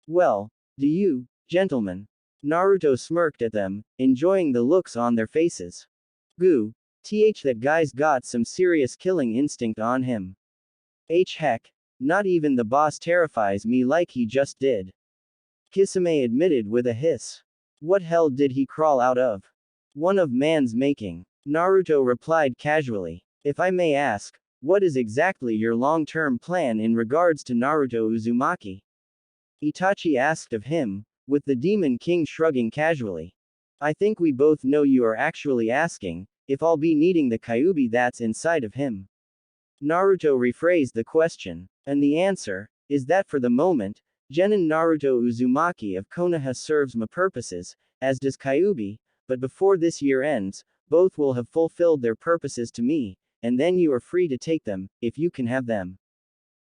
Well, do you, gentlemen? Naruto smirked at them, enjoying the looks on their faces. Goo, that guy's got some serious killing instinct on him. Heck, not even the boss terrifies me like he just did. Kisame admitted with a hiss. What hell did he crawl out of? One of man's making. Naruto replied casually. If I may ask, what is exactly your long-term plan in regards to Naruto Uzumaki? Itachi asked of him, with the Demon King shrugging casually. I think we both know you are actually asking, if I'll be needing the Kyuubi that's inside of him. Naruto rephrased the question, and the answer is that for the moment, Genin Naruto Uzumaki of Konoha serves my purposes, as does Kyuubi, but before this year ends, both will have fulfilled their purposes to me, and then you are free to take them, if you can have them.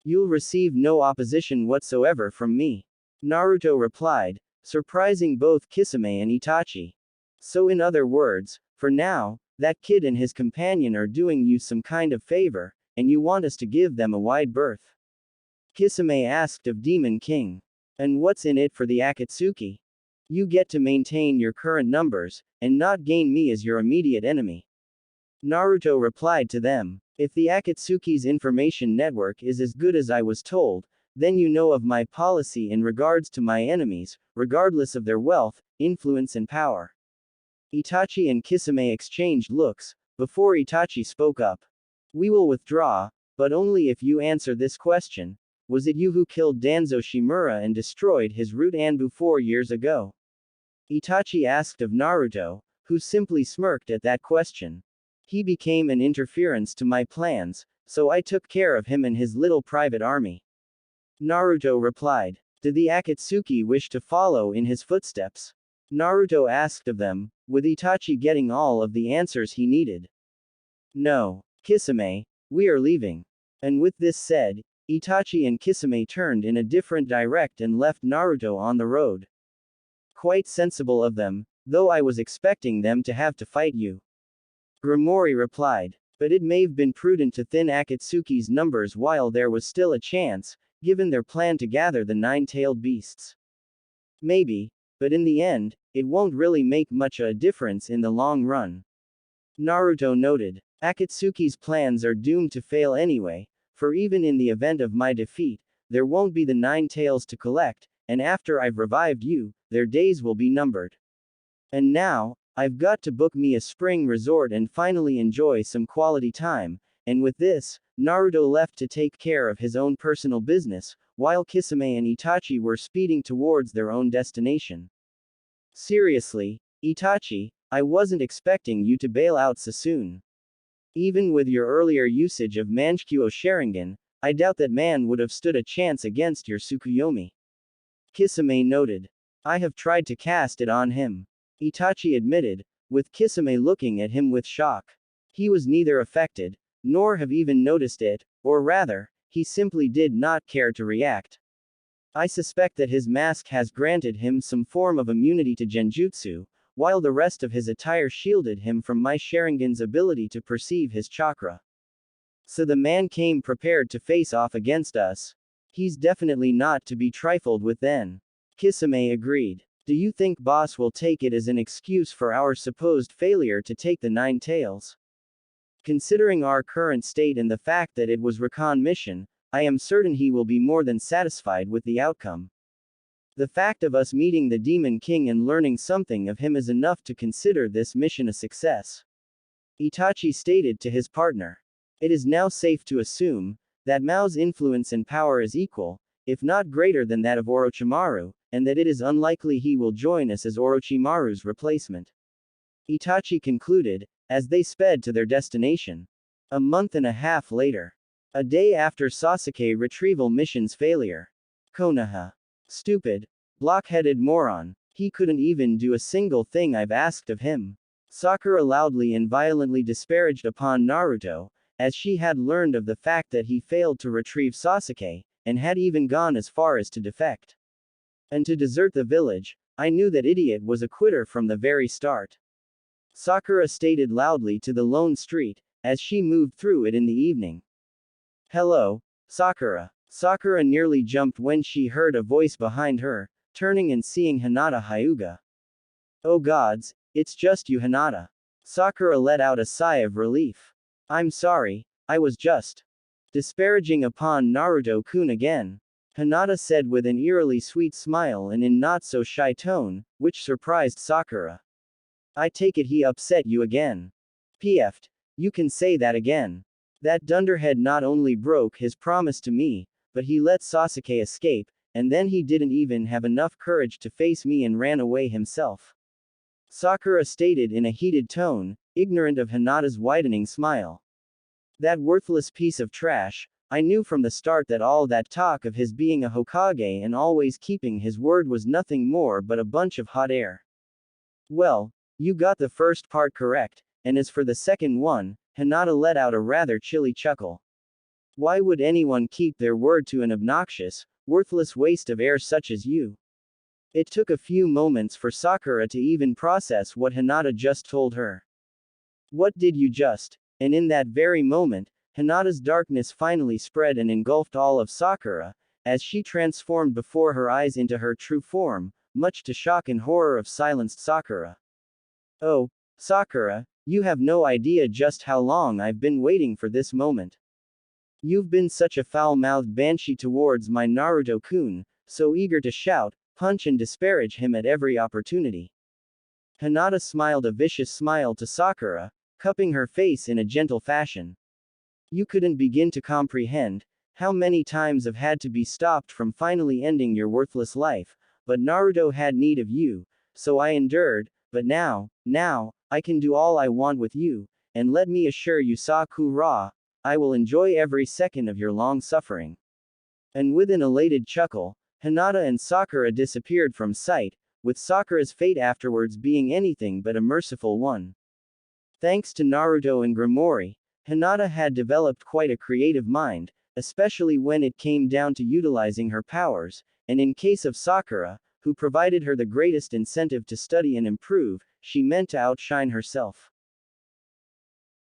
You'll receive no opposition whatsoever from me. Naruto replied, surprising both Kisame and Itachi. So in other words, for now, that kid and his companion are doing you some kind of favor, and you want us to give them a wide berth. Kisame asked of Demon King. And what's in it for the Akatsuki? You get to maintain your current numbers, and not gain me as your immediate enemy. Naruto replied to them. If the Akatsuki's information network is as good as I was told, then you know of my policy in regards to my enemies, regardless of their wealth, influence and power. Itachi and Kisame exchanged looks, before Itachi spoke up. We will withdraw, but only if you answer this question. Was it you who killed Danzo Shimura and destroyed his root Anbu 4 years ago? Itachi asked of Naruto, who simply smirked at that question. He became an interference to my plans, so I took care of him and his little private army. Naruto replied. Did the Akatsuki wish to follow in his footsteps? Naruto asked of them, with Itachi getting all of the answers he needed. No, Kisame, we are leaving. And with this said, Itachi and Kisame turned in a different direction and left Naruto on the road. Quite sensible of them, though I was expecting them to have to fight you. Grimori replied. But it may have been prudent to thin Akatsuki's numbers while there was still a chance, given their plan to gather the nine-tailed beasts. Maybe, but in the end, it won't really make much a difference in the long run. Naruto noted. Akatsuki's plans are doomed to fail anyway, for even in the event of my defeat, there won't be the 9 tails to collect, and after I've revived you, their days will be numbered. And now, I've got to book me a spring resort and finally enjoy some quality time, and with this, Naruto left to take care of his own personal business, while Kisame and Itachi were speeding towards their own destination. Seriously, Itachi, I wasn't expecting you to bail out so soon. Even with your earlier usage of Manchukuo Sharingan, I doubt that man would have stood a chance against your Tsukuyomi. Kisame noted. I have tried to cast it on him. Itachi admitted, with Kisame looking at him with shock. He was neither affected, nor have even noticed it, or rather, he simply did not care to react. I suspect that his mask has granted him some form of immunity to genjutsu, while the rest of his attire shielded him from my Sharingan's ability to perceive his chakra. So the man came prepared to face off against us. He's definitely not to be trifled with then. Kisame agreed. Do you think boss will take it as an excuse for our supposed failure to take the 9 tails? Considering our current state and the fact that it was recon mission, I am certain he will be more than satisfied with the outcome. The fact of us meeting the Demon King and learning something of him is enough to consider this mission a success. Itachi stated to his partner. It is now safe to assume that Mao's influence and power is equal, if not greater than that of Orochimaru, and that it is unlikely he will join us as Orochimaru's replacement. Itachi concluded, as they sped to their destination. A month and a half later. A day after Sasuke retrieval mission's failure. Konoha. Stupid. Block-headed moron. He couldn't even do a single thing I've asked of him. Sakura loudly and violently disparaged upon Naruto, as she had learned of the fact that he failed to retrieve Sasuke, and had even gone as far as to defect. And to desert the village, I knew that idiot was a quitter from the very start. Sakura stated loudly to the lone street, as she moved through it in the evening. Hello, Sakura. Sakura nearly jumped when she heard a voice behind her, turning and seeing Hinata Hyuga. Oh gods, it's just you, Hinata. Sakura let out a sigh of relief. I'm sorry, I was just disparaging upon Naruto-kun again. Hinata said with an eerily sweet smile and in not so shy tone, which surprised Sakura. I take it he upset you again. PF'd. You can say that again. That dunderhead not only broke his promise to me, but he let Sasuke escape, and then he didn't even have enough courage to face me and ran away himself. Sakura stated in a heated tone, ignorant of Hinata's widening smile. That worthless piece of trash, I knew from the start that all that talk of his being a Hokage and always keeping his word was nothing more but a bunch of hot air. Well, you got the first part correct, and as for the second one, Hinata let out a rather chilly chuckle. Why would anyone keep their word to an obnoxious, worthless waste of air such as you? It took a few moments for Sakura to even process what Hinata just told her. What did you just? And in that very moment, Hinata's darkness finally spread and engulfed all of Sakura, as she transformed before her eyes into her true form, much to shock and horror of silenced Sakura. Oh, Sakura, you have no idea just how long I've been waiting for this moment. You've been such a foul-mouthed banshee towards my Naruto-kun, so eager to shout, punch and disparage him at every opportunity. Hinata smiled a vicious smile to Sakura, cupping her face in a gentle fashion. You couldn't begin to comprehend how many times I've had to be stopped from finally ending your worthless life, but Naruto had need of you, so I endured, but now, I can do all I want with you, and let me assure you Sakura, I will enjoy every second of your long suffering. And with an elated chuckle, Hinata and Sakura disappeared from sight, with Sakura's fate afterwards being anything but a merciful one. Thanks to Naruto and Grimoire, Hinata had developed quite a creative mind, especially when it came down to utilizing her powers, and in case of Sakura, who provided her the greatest incentive to study and improve, she meant to outshine herself.